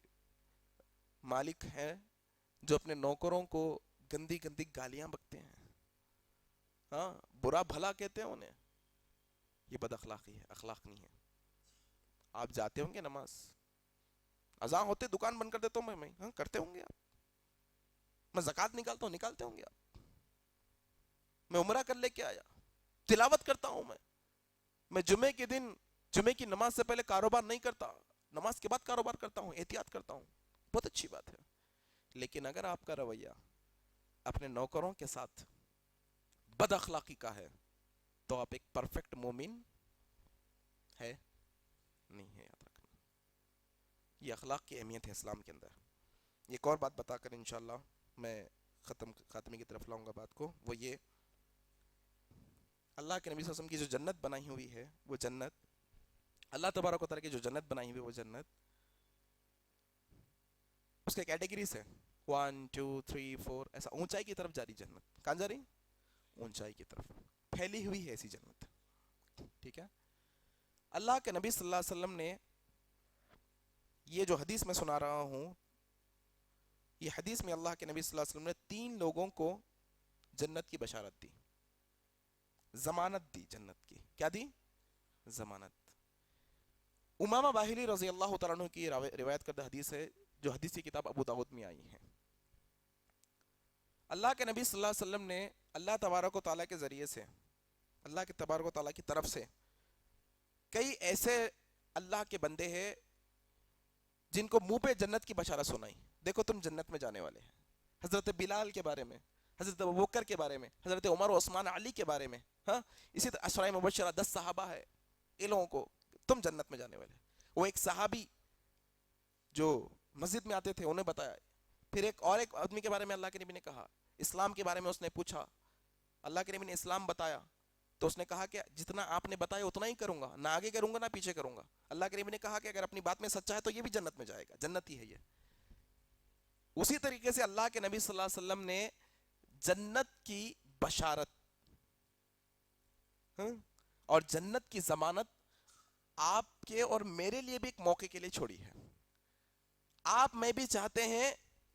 مالک ہیں جو اپنے نوکروں کو گندی گندی گالیاں بکتے ہیں، ہاں برا بھلا کہتے ہیں انہیں. یہ بد اخلاقی ہے، اخلاق نہیں ہے. آپ جاتے ہوں گے نماز، اذان ہوتے دکان بند کر دیتا ہوں میں، ہاں کرتے ہوں گے آپ. میں زکوٰۃ نکالتا ہوں، نکالتے ہوں گے آپ. میں عمرہ کر لے کے آیا، تلاوت کرتا ہوں میں جمعے کے دن جمعے کی نماز سے پہلے کاروبار نہیں کرتا، نماز کے بعد کاروبار کرتا ہوں، احتیاط کرتا ہوں. بہت اچھی بات ہے. لیکن اگر آپ کا رویہ اپنے نوکروں کے ساتھ بد اخلاقی کا ہے تو آپ ایک پرفیکٹ مومن ہے نہیں ہے. یاد رکھنا یہ اخلاق کی اہمیت ہے اسلام کے اندر. ایک اور بات بتا کر انشاءاللہ میں خاتمے کی طرف لاؤں گا بات کو. وہ یہ اللہ کے نبی صلی اللہ علیہ وسلم کی جو جنت بنائی ہوئی ہے، وہ جنت اللہ تبارک و تعالیٰ کی جو جنت بنائی ہوئی ہے، وہ جنت اس کے کیٹیگریز ہیں 1 2 3 4 ایسا اونچائی کی طرف جاری. جنت کہاں جا رہی؟ اونچائی کی طرف پھیلی ہوئی ہے ایسی جنت. ٹھیک ہے. اللہ کے نبی صلی اللہ علیہ وسلم نے یہ جو حدیث میں سنا رہا ہوں، یہ حدیث میں اللہ کے نبی صلی اللہ علیہ وسلم نے 3 لوگوں کو جنت کی بشارت دی، ضمانت دی جنت کی. کیا دی؟ ضمانت. امامہ باہلی رضی اللہ تعالیٰ عنہ کی روایت کردہ حدیث ہے، جو حدیث کی کتاب ابو داؤد میں آئی ہے. اللہ کے نبی صلی اللہ علیہ وسلم نے اللہ تبارک و تعالیٰ کے ذریعے سے، اللہ کے تبارک و تعالیٰ کی طرف سے کئی ایسے اللہ کے بندے ہیں جن کو منہ پہ جنت کی بشارت سنائی. دیکھو تم جنت میں جانے والے ہیں. حضرت بلال کے بارے میں، حضرت ابوبکر کے بارے میں، حضرت عمر و عثمان علی کے بارے میں، ہاں اسی طرح عشرہ مبشرہ 10 صحابہ ہے، ان لوگوں کو تم جنت میں جانے والے. وہ ایک صحابی جو مسجد میں آتے تھے انہیں بتایا. پھر ایک آدمی کے بارے میں اللہ کے نبی نے کہا، اسلام کے بارے میں اس نے پوچھا، اللہ کے نبی نے اسلام بتایا تو اس نے کہا کہ جتنا آپ نے بتایا اتنا ہی کروں گا، نہ آگے کروں گا نہ پیچھے کروں گا. اللہ کے نبی نے کہا کہ اگر اپنی بات میں سچا ہے تو یہ بھی جنت میں جائے گا، جنتی ہے یہ. اسی طریقے سے اللہ کے نبی صلی اللہ علیہ وسلم نے جنت کی بشارت اور جنت کی ضمانت آپ کے اور میرے لیے بھی ایک موقع کے لیے چھوڑی ہے. آپ میں بھی چاہتے ہیں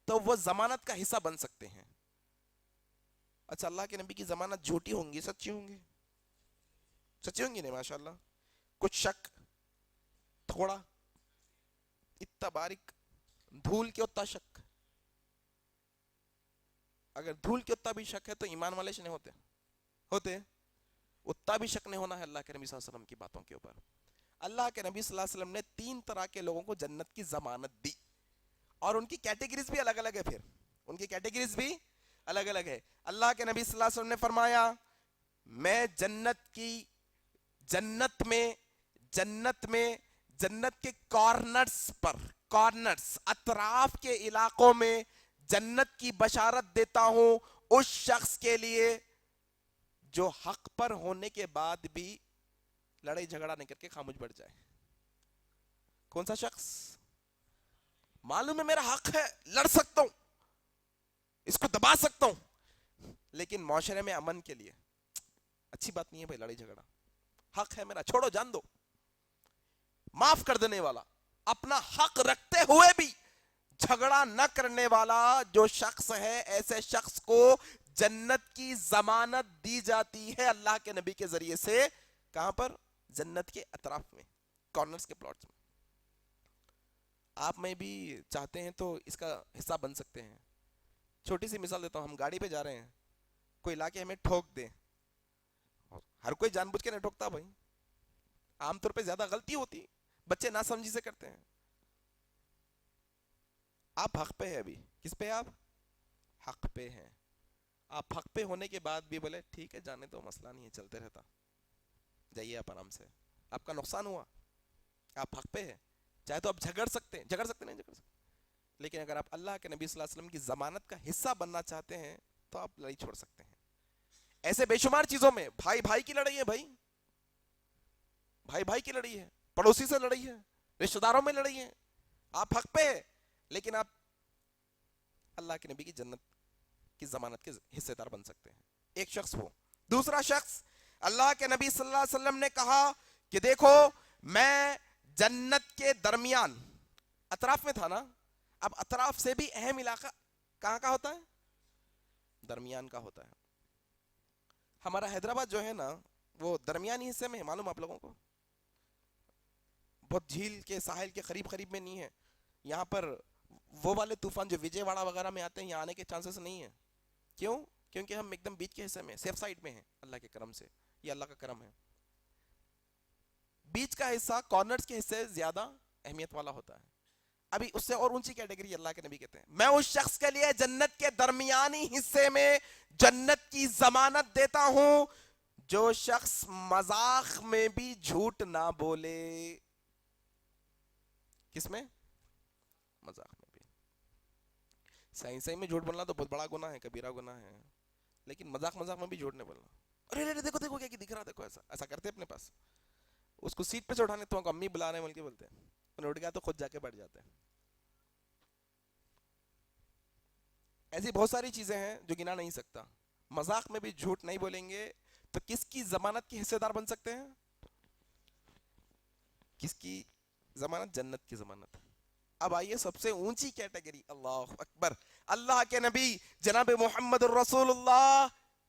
تو وہ ضمانت کا حصہ بن سکتے ہیں. اچھا اللہ کے نبی کی ضمانت جھوٹی ہوں گی سچی ہوں گی؟ سچی ہوں گی نہیں ماشاءاللہ؟ کچھ شک تھوڑا اتنا باریک دھول کے اتنا شک. اگر دھول کے اتنا بھی شک ہے تو ایمان والے نہیں ہوتے اتنا بھی شک نہیں ہونا ہے اللہ کے نبی صلی اللہ علیہ وسلم کی باتوں کے اوپر. اللہ کے نبی صلی اللہ علیہ وسلم نے 3 طرح کے لوگوں کو جنت کی ضمانت دی, اور ان کی کیٹیگریز بھی الگ الگ ہے. پھر ان کی کیٹیگریز بھی الگ الگ ہے. اللہ کے نبی صلی اللہ علیہ وسلم نے فرمایا میں جنت میں جنت کے کارنرز اطراف کے علاقوں میں جنت کی بشارت دیتا ہوں اس شخص کے لیے جو حق پر ہونے کے بعد بھی لڑائی جھگڑا نہیں کر کے خاموش بیٹھ جائے. کون سا شخص؟ معلوم ہے میرا حق ہے, لڑ سکتا ہوں, اس کو دبا سکتا ہوں, لیکن معاشرے میں امن کے لیے اچھی بات نہیں ہے بھائی لڑائی جھگڑا. حق ہے میرا, چھوڑو جان دو. معاف کر دینے والا, اپنا حق رکھتے ہوئے بھی جھگڑا نہ کرنے والا جو شخص ہے, ایسے شخص کو جنت کی ضمانت دی جاتی ہے اللہ کے نبی کے ذریعے سے. کہاں پر؟ جنت کے اطراف میں, کارنرز کے پلاٹس میں. آپ میں بھی چاہتے ہیں تو اس کا حصہ بن سکتے ہیں. چھوٹی سی مثال دیتا ہوں, ہم گاڑی پہ جا رہے ہیں, کوئی لا کے ہمیں ٹھوک دے. ہر کوئی جان بوجھ کے نہیں ٹھوکتا بھائی, عام طور پہ زیادہ غلطی ہوتی, بچے نہ سمجھی سے کرتے ہیں. آپ حق پہ ہیں ابھی. کس پہ؟ آپ حق پہ ہیں. آپ حق پہ ہونے کے بعد بھی بولے ٹھیک ہے جانے تو مسئلہ نہیں ہے, چلتے رہتا, جائیے آپ آرام سے. آپ کا نقصان ہوا, آپ حق پہ ہیں, چاہے تو آپ جھگڑ سکتے ہیں, لیکن اگر آپ اللہ کے نبی صلی اللہ علیہ وسلم کی ضمانت کا حصہ بننا چاہتے ہیں تو آپ لڑائی چھوڑ سکتے ہیں. ایسے بے شمار چیزوں میں بھائی کی لڑائی ہے, بھائی کی لڑائی ہے, پڑوسی سے لڑائی ہے, رشتہ داروں میں لڑائی ہے. آپ حق پہ ہے, لیکن آپ اللہ کے نبی کی جنت کی ضمانت کے حصے دار بن سکتے ہیں. ایک شخص وہ. دوسرا شخص, اللہ کے نبی صلی اللہ علیہ وسلم نے کہا کہ دیکھو میں جنت کے درمیان, اطراف میں تھا نا, اب اطراف سے بھی اہم علاقہ کہاں کا ہوتا ہے؟ درمیان کا ہوتا ہے. ہمارا حیدرآباد جو ہے نا وہ درمیانی حصے میں ہے, معلوم آپ لوگوں کو, بہت جھیل کے ساحل کے قریب میں نہیں ہے. یہاں پر وہ والے طوفان جو وجے واڑا وغیرہ میں آتے ہیں یہاں آنے کے چانسز نہیں ہیں. کیوں؟ کیونکہ ہم ایک دم بیچ کے حصے میں, سیف سائڈ میں ہیں اللہ کے کرم سے. یہ اللہ کا کرم ہے. بیچ کا حصہ, کارنرز کے حصے زیادہ اہمیت والا ہوتا ہے. ابھی اس سے اور اونچی کیٹیگری اللہ کے نبی کہتے ہیں میں اس شخص کے لیے جنت کے درمیانی حصے میں جنت کی ضمانت دیتا ہوں جو شخص مذاق میں بھی جھوٹ نہ بولے. کس میں؟ مذاق میں بھی. صحیح میں جھوٹ بولنا تو بہت بڑا گناہ ہے, کبیرہ گناہ ہے, لیکن مذاق میں بھی جھوٹ نہیں بولنا. ارے دیکھو کیا دکھ رہا, دیکھو ایسا کرتے اپنے پاس, اس کو سیٹ پہ سے اٹھانے تو امی بلا رہے ہیں بول کے بولتے ہیں, انہیں اٹھ گیا تو خود جا کے بیٹھ جاتے ہیں. ایسی بہت ساری چیزیں ہیں جو گنا نہیں سکتا. مذاق میں بھی جھوٹ نہیں بولیں گے تو کس کی ضمانت کے حصے دار بن سکتے ہیں؟ کس کی ضمانت؟ جنت کی ضمانت. اب آئیے سب سے اونچی کیٹیگری, اللہ اکبر, اللہ کے نبی جناب محمد الرسول اللہ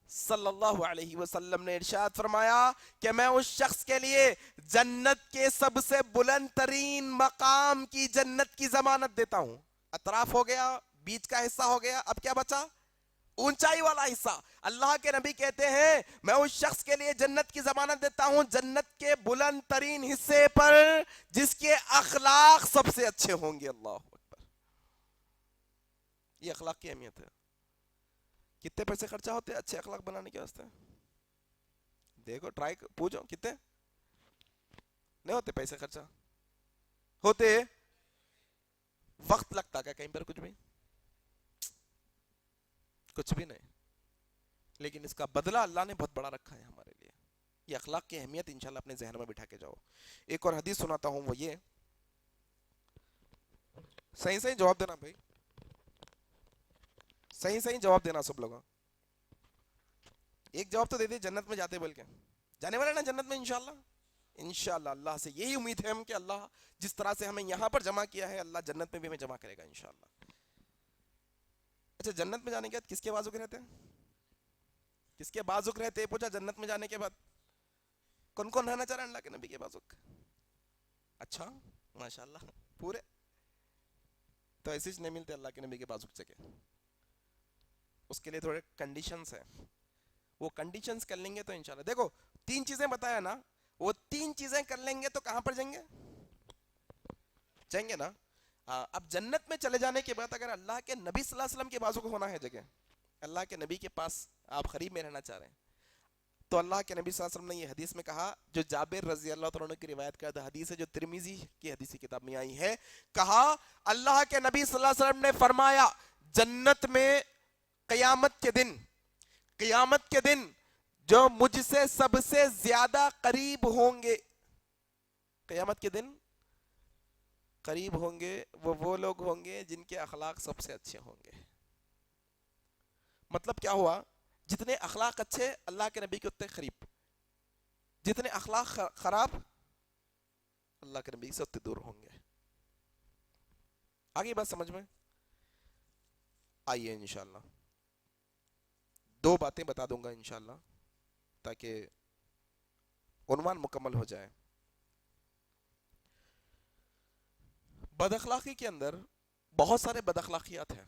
صلی اللہ علیہ وسلم نے ارشاد فرمایا کہ میں اس شخص کے لیے جنت کے سب سے بلند ترین مقام کی جنت کی ضمانت دیتا ہوں. اطراف ہو گیا, بیچ کا حصہ ہو گیا, اب کیا بچا؟ اونچائی والا حصہ. اللہ کے نبی کہتے ہیں میں اس شخص کے لیے جنت کی ضمانت دیتا ہوں جنت کے بلند ترین حصے پر جس کے اخلاق سب سے اچھے ہوں گے. اللہ اکبر. یہ اخلاق کی اہمیت ہے. کتنے پیسے خرچہ ہوتے ہیں اچھے اخلاق بنانے کے واسطے؟ دیکھو ٹرائی پوچھو, کتنے نہیں ہوتے پیسے خرچہ؟ ہوتے. وقت لگتا کیا کہیں پر؟ کچھ بھی نہیں, لیکن اس کا بدلہ اللہ نے بہت بڑا رکھا ہے ہمارے لیے. یہ اخلاق کی اہمیت انشاءاللہ اپنے ذہن میں بٹھا کے جاؤ. ایک اور حدیث سناتا ہوں, وہ یہ, صحیح جواب دینا بھائی, صحیح جواب دینا سب لوگ. ایک جواب تو دے دے جنت میں جاتے بول کے, جانے والے نا جنت میں انشاءاللہ. انشاءاللہ اللہ سے یہی امید ہے ہم کہ اللہ جس طرح سے ہمیں یہاں پر جمع کیا ہے اللہ جنت میں بھی ہمیں جمع کرے گا انشاءاللہ. اچھا, جنت میں جانے کے بعد کس کے بازوق رہتے ہیں؟ کس کے بازوق رہتے ہیں؟ پوچھا جنت میں جانے کے بعد کون رہنا چاہ رہا ہے اللہ کے نبی کے بازوق؟ اچھا ماشاءاللہ, پورے تو ایسے ہی نہیں ملتے اللہ کے نبی کے بازو کی جگہ. اس کے لیے تھوڑے کنڈیشنز ہیں, وہ کنڈیشنز کر لیں گے تو انشاءاللہ. دیکھو 3 چیزیں بتایا نا, وہ 3 چیزیں کر لیں گے تو کہاں پر جائیں گے؟ جائیں گے نا. اب جنت میں چلے جانے کے بعد اگر اللہ کے نبی صلی اللہ علیہ وسلم کے بازو کو ہونا ہے جگہ, اللہ کے نبی کے پاس آپ قریب میں رہنا چاہ رہے ہیں, تو اللہ کے نبی صلی اللہ علیہ وسلم نے یہ حدیث میں کہا, جو جابر رضی اللہ تعالیٰ عنہ کی روایت کردہ حدیث ہے, جو ترمذی کی حدیثی کتاب میں آئی ہے, کہا اللہ کے نبی صلی اللہ علیہ وسلم نے فرمایا جنت میں قیامت کے دن جو مجھ سے سب سے زیادہ قریب ہوں گے, قیامت کے دن قریب ہوں گے, وہ لوگ ہوں گے جن کے اخلاق سب سے اچھے ہوں گے. مطلب کیا ہوا؟ جتنے اخلاق اچھے اللہ کے نبی کے اتنے قریب, جتنے اخلاق خراب اللہ کے نبی سے اتنے دور ہوں گے. آگے بات سمجھ میں آئیے انشاءاللہ. 2 باتیں بتا دوں گا انشاءاللہ تاکہ عنوان مکمل ہو جائے. بد اخلاقی کے اندر بہت سارے بد اخلاقیات ہیں,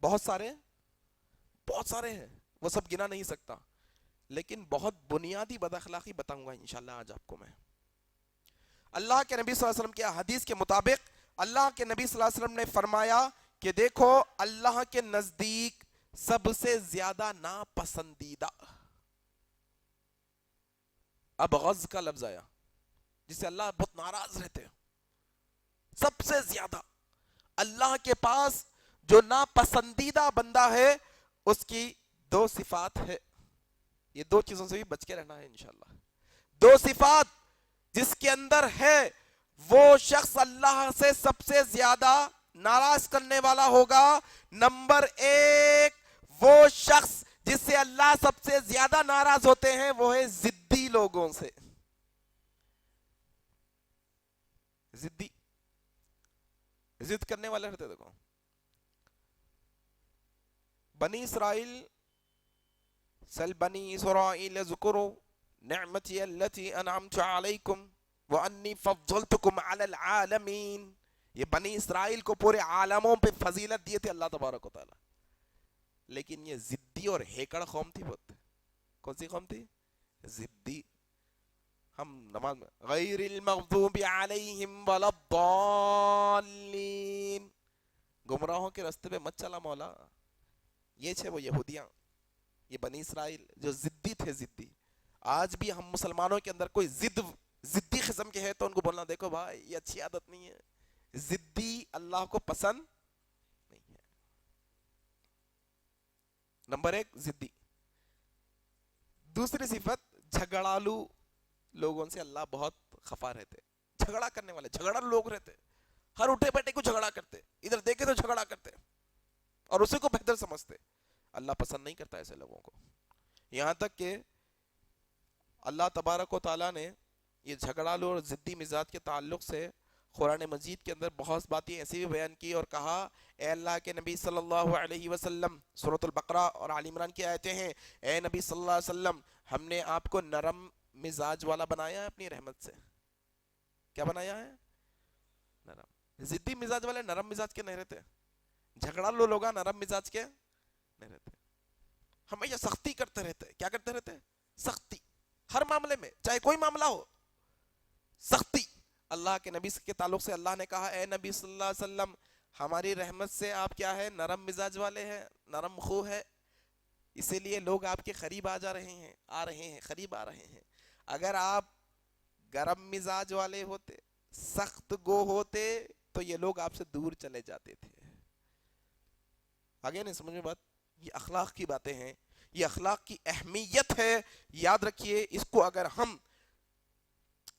بہت سارے ہیں, وہ سب گنا نہیں سکتا, لیکن بہت بنیادی بد اخلاقی بتاؤں گا انشاءاللہ آج آپ کو میں. اللہ کے نبی صلی اللہ علیہ وسلم کی حدیث کے مطابق اللہ کے نبی صلی اللہ علیہ وسلم نے فرمایا کہ دیکھو اللہ کے نزدیک سب سے زیادہ ناپسندیدہ, اب غض کا لفظ آیا جس سے اللہ بہت ناراض رہتے ہیں, سب سے زیادہ اللہ کے پاس جو ناپسندیدہ بندہ ہے اس کی 2 صفات ہے. یہ 2 چیزوں سے بھی بچ کے رہنا ہے انشاءاللہ. 2 صفات جس کے اندر ہے وہ شخص اللہ سے سب سے زیادہ ناراض کرنے والا ہوگا. نمبر 1, وہ شخص جس سے اللہ سب سے زیادہ ناراض ہوتے ہیں وہ ہے ضدی لوگوں سے. ضد کرنے والے رہتے. دیکھو بنی اسرائیل, سل بنی اسرائیل ذکروا نعمتی التي انعمت علیکم وانی فضلتکم علی العالمین. یہ بنی اسرائیل کو پورے عالموں پہ فضیلت دیے تھے اللہ تبارک و تعالی, لیکن یہ ضدی اور ہیکڑ قوم تھی. بہت کون سی قوم تھی؟ ضدی. ہم نماز میں غیر المغضوب علیہم ولا الضالین, گمراہوں کے راستے پہ مت چلا مولا. یہ چھے وہ یہودیاں, یہ بنی اسرائیل جو ضدی تھے. ضدی آج بھی ہم مسلمانوں کے اندر کوئی ضدی قسم کے ہے تو ان کو بولنا دیکھو بھائی یہ اچھی عادت نہیں ہے. ضدی اللہ کو پسند نہیں ہے. نمبر 1 ضدی. دوسری صفت جھگڑالو لوگوں سے اللہ بہت خفا رہتے. جھگڑا کرنے والے جھگڑالو لوگ رہتے, ہر اٹھے بیٹھے کو جھگڑا کرتے, ادھر دیکھے تو جھگڑا کرتے اور اسی کو بہتر سمجھتے. اللہ پسند نہیں کرتا ایسے لوگوں کو. یہاں تک کہ اللہ تبارک و تعالیٰ نے یہ جھگڑالو اور ضدی مزاج کے تعلق سے قرآن مجید کے اندر بہت باتیں ایسی بھی بیان کی اور کہا اے اللہ کے نبی صلی اللہ علیہ وسلم, سورۃ البقرہ اور آل عمران کی آیتیں ہیں, اے نبی صلی اللہ علیہ وسلم ہم نے آپ کو نرم مزاج والا بنایا ہے اپنی رحمت سے. کیا بنایا ہے؟ نرم. ضدی مزاج والے نرم مزاج کے نہیں رہتے, جھگڑالو لوگ نرم مزاج کے نہیں رہتے, ہمیشہ سختی کرتے رہتے. کیا کرتے رہتے؟ سختی. ہر معاملے میں چاہے کوئی معاملہ ہو سختی. اللہ کے نبی کے تعلق سے اللہ نے کہا اے نبی صلی اللہ علیہ وسلم ہماری رحمت سے آپ کیا ہے؟ نرم مزاج والے ہیں, نرم خو ہے. اسی لیے لوگ آپ کے قریب آ رہے ہیں, قریب آ رہے ہیں. اگر آپ گرم مزاج والے ہوتے, سخت گو ہوتے تو یہ لوگ آپ سے دور چلے جاتے تھے. آگے نہیں سمجھ میں بات؟ یہ اخلاق کی باتیں ہیں, یہ اخلاق کی اہمیت ہے. یاد رکھیے اس کو اگر ہم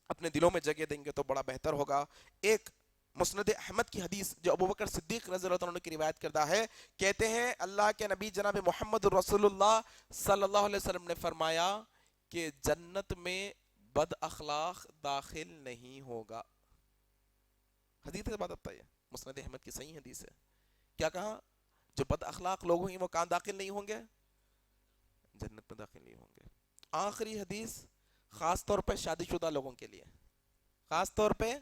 اپنے دلوں میں جگہ دیں گے تو بڑا بہتر ہوگا. ایک مسند احمد کی حدیث جو ابوبکر صدیق رضی اللہ عنہ کی روایت کردہ ہے, کہتے ہیں اللہ کے نبی جناب محمد رسول اللہ صلی اللہ علیہ وسلم نے فرمایا کہ جنت میں بد اخلاق داخل نہیں ہوگا. حدیث سے بات آتا ہے, مسند احمد کی صحیح حدیث ہے. کیا کہا؟ جو بد اخلاق لوگ ہیں وہ کہاں داخل نہیں ہوں گے؟ جنت میں داخل نہیں ہوں گے. آخری حدیث خاص طور پہ شادی شدہ لوگوں کے لیے, خاص طور پہ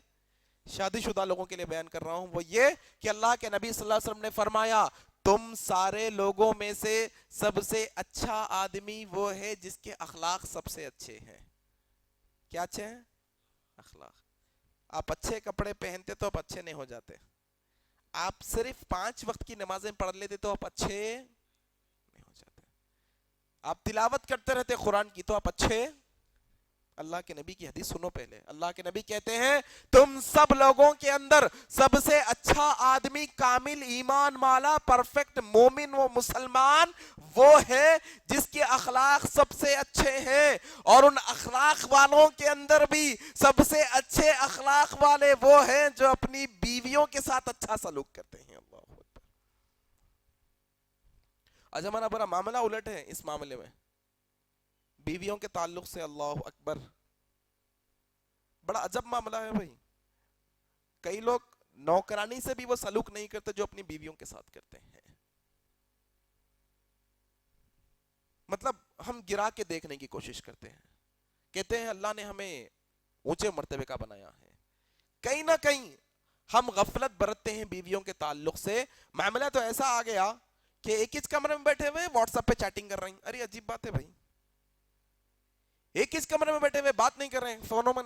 شادی شدہ لوگوں کے لیے بیان کر رہا ہوں، وہ یہ کہ اللہ کے نبی صلی اللہ علیہ وسلم نے فرمایا تم سارے لوگوں میں سے سب سے اچھا آدمی وہ ہے جس کے اخلاق سب سے اچھے ہیں۔ کیا اچھے ہیں؟ اخلاق۔ آپ اچھے کپڑے پہنتے تو آپ اچھے نہیں ہو جاتے، آپ صرف 5 وقت کی نمازیں پڑھ لیتے تو آپ اچھے نہیں ہو جاتے، آپ تلاوت کرتے رہتے قرآن کی تو آپ اچھے۔ اللہ کے نبی کی حدیث سنو پہلے، اللہ کے نبی کہتے ہیں تم سب لوگوں کے اندر سب سے اچھا آدمی، کامل ایمان والا، پرفیکٹ مومن و مسلمان وہ ہے جس کے اخلاق سب سے اچھے ہیں، اور ان اخلاق والوں کے اندر بھی سب سے اچھے اخلاق والے وہ ہیں جو اپنی بیویوں کے ساتھ اچھا سلوک کرتے ہیں۔ اللہ اکبر۔ آج ہمارا بڑا معاملہ الٹ ہے اس معاملے میں، بیویوں کے تعلق سے۔ اللہ اکبر، بڑا عجب معاملہ ہے بھائی۔ کئی لوگ نوکرانی سے بھی وہ سلوک نہیں کرتے جو اپنی بیویوں کے ساتھ کرتے ہیں۔ مطلب ہم گرا کے دیکھنے کی کوشش کرتے ہیں، کہتے ہیں اللہ نے ہمیں اونچے مرتبے کا بنایا ہے، کہیں نہ کہیں ہم غفلت برتتے ہیں بیویوں کے تعلق سے۔ معاملہ تو ایسا آ گیا کہ ایک ہی کمرے میں بیٹھے ہوئے واٹس ایپ پہ چیٹنگ کر رہی ہیں۔ ارے عجیب بات ہے بھائی، ایک ہی کمرے میں بیٹھے ہوئے بات نہیں کر رہے ہیں،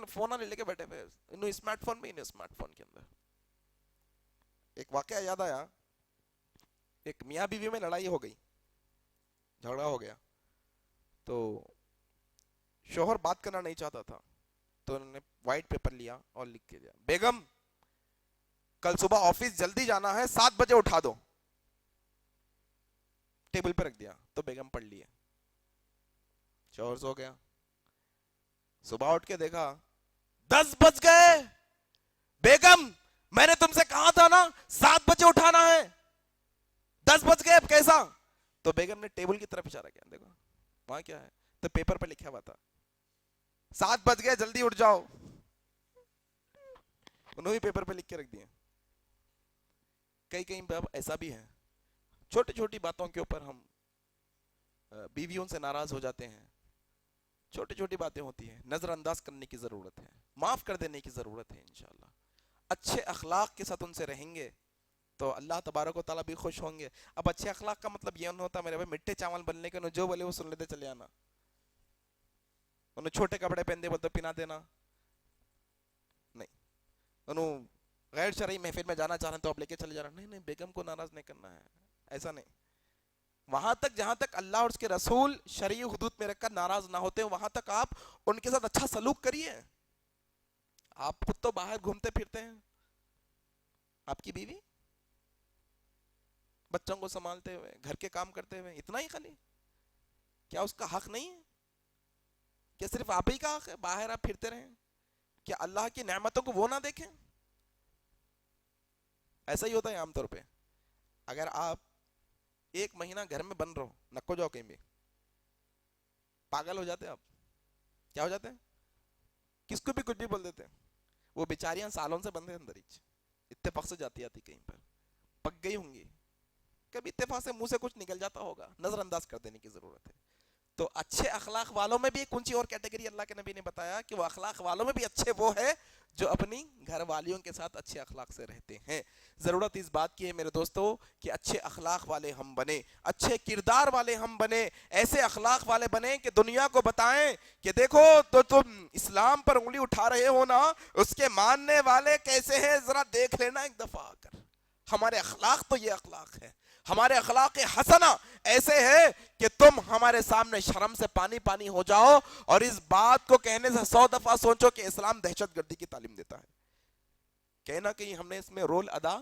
فونوں لے کے بیٹھے ہوئے، انہوں اسمارٹ فون میں، اسمارٹ فون کے اندر۔ ایک واقعہ یاد آیا، ایک میاں بیوی میں لڑائی ہو گئی، جھگڑا ہو گیا، تو شوہر بات کرنا نہیں چاہتا تھا، تو انہوں نے وائٹ پیپر لیا اور لکھ کے دیا بیگم کل صبح آفس جلدی جانا ہے، 7 بجے اٹھا دو۔ ٹیبل پہ رکھ دیا تو بیگم پڑھ لیے، شوہر سو گیا، صبح اٹھ کے دیکھا 10 بج گئے، بیگم میں نے تم سے کہا تھا نا 7 بجے اٹھانا ہے، 10 بج گئے، اب کیسا؟ تو بیگم نے ٹیبل کی طرف اشارہ کیا، دیکھو وہاں کیا ہے، تو پیپر پہ لکھا ہوا تھا 7 بج گئے جلدی اٹھ جاؤ، انہوں نے پیپر پہ لکھ کے رکھ دیا۔ کئی باب ایسا بھی ہے، چھوٹی چھوٹی باتوں کے اوپر ہم بیویوں سے ناراض ہو جاتے ہیں، چھوٹی چھوٹی باتیں ہوتی ہیں، نظر انداز کرنے کی ضرورت ہے، معاف کر دینے کی ضرورت ہے۔ انشاءاللہ اچھے اخلاق کے ساتھ ان سے رہیں گے تو اللہ تبارک و تعالیٰ بھی خوش ہوں گے۔ اب اچھے اخلاق کا مطلب یہ نہیں ہوتا میرے بھائی مٹھے چاول بننے کے، انہوں جو بولے وہ سن لیتے چلے آنا، انہوں چھوٹے کپڑے پہنتے بولتے پہنا دینا نہیں، انہوں غیر شرعی محفل میں جانا چاہ رہے ہیں تو آپ لے کے چلے جا رہے ہیں، نہیں نہیں، بیگم کو ناراض نہیں کرنا ہے، ایسا نہیں۔ وہاں تک جہاں تک اللہ اور اس کے رسول شرعی حدود میں رکھ کر ناراض نہ ہوتے ہیں، وہاں تک آپ ان کے ساتھ اچھا سلوک کریے۔ آپ خود تو باہر گھومتے پھرتے ہیں، آپ کی بیوی بچوں کو سنبھالتے ہوئے، گھر کے کام کرتے ہوئے، اتنا ہی خالی، کیا اس کا حق نہیں ہے؟ کیا صرف آپ ہی کا حق ہے باہر آپ پھرتے رہیں؟ کیا اللہ کی نعمتوں کو وہ نہ دیکھیں؟ ایسا ہی ہوتا ہے عام طور پہ، اگر آپ 1 مہینہ گھر میں بند رہو، نکو جاؤ کہیں بھی، پاگل ہو جاتے ہیں آپ، کیا ہو جاتے ہیں؟ کس کو بھی کچھ بھی بول دیتے ہیں، وہ بیچاریاں سالوں سے بند ہیں اندر ہی، اتفاق سے جاتی آتی کہیں پر پک گئی ہوں گی، کبھی اتفاق سے منہ سے کچھ نکل جاتا ہوگا، نظر انداز کر دینے کی ضرورت ہے۔ تو اچھے اخلاق والوں میں بھی ایک اونچی اور کیٹیگری اللہ کے نبی نے بتایا کہ وہ اخلاق والوں میں بھی اچھے وہ ہے جو اپنی گھر والیوں کے ساتھ اچھے اخلاق سے رہتے ہیں۔ ضرورت اس بات کی ہے میرے دوستو کہ اچھے اخلاق والے ہم بنیں، اچھے کردار والے ہم بنیں، ایسے اخلاق والے بنیں کہ دنیا کو بتائیں کہ دیکھو تو تم اسلام پر انگلی اٹھا رہے ہو نا، اس کے ماننے والے کیسے ہیں ذرا دیکھ لینا ایک دفعہ آ کر۔ ہمارے اخلاق تو یہ اخلاق ہے، ہمارے اخلاق حسنہ ایسے ہے کہ تم ہمارے سامنے شرم سے پانی پانی ہو جاؤ، اور اس بات کو کہنے سے 100 دفعہ سوچو کہ اسلام دہشت گردی کی تعلیم دیتا ہے۔ کہیں نہ کہیں ہم نے اس میں رول ادا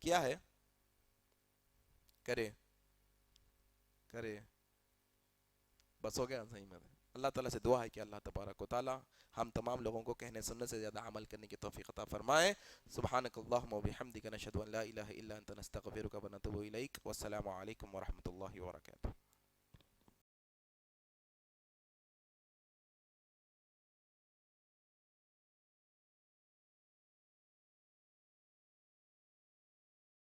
کیا ہے، کرے بس ہو گیا صحیح میں۔ اللہ تعالیٰ سے دعا ہے کہ اللہ تبارک و تعالیٰ ہم تمام لوگوں کو کہنے سننے سے زیادہ عمل کرنے کی توفیق عطا فرمائے۔ سبحانک اللہم و بحمدک، نشہد ان لا الہ الا انت، نستغفرک و نتوب الیک، والسلام علیکم ورحمۃ اللہ وبرکاتہ۔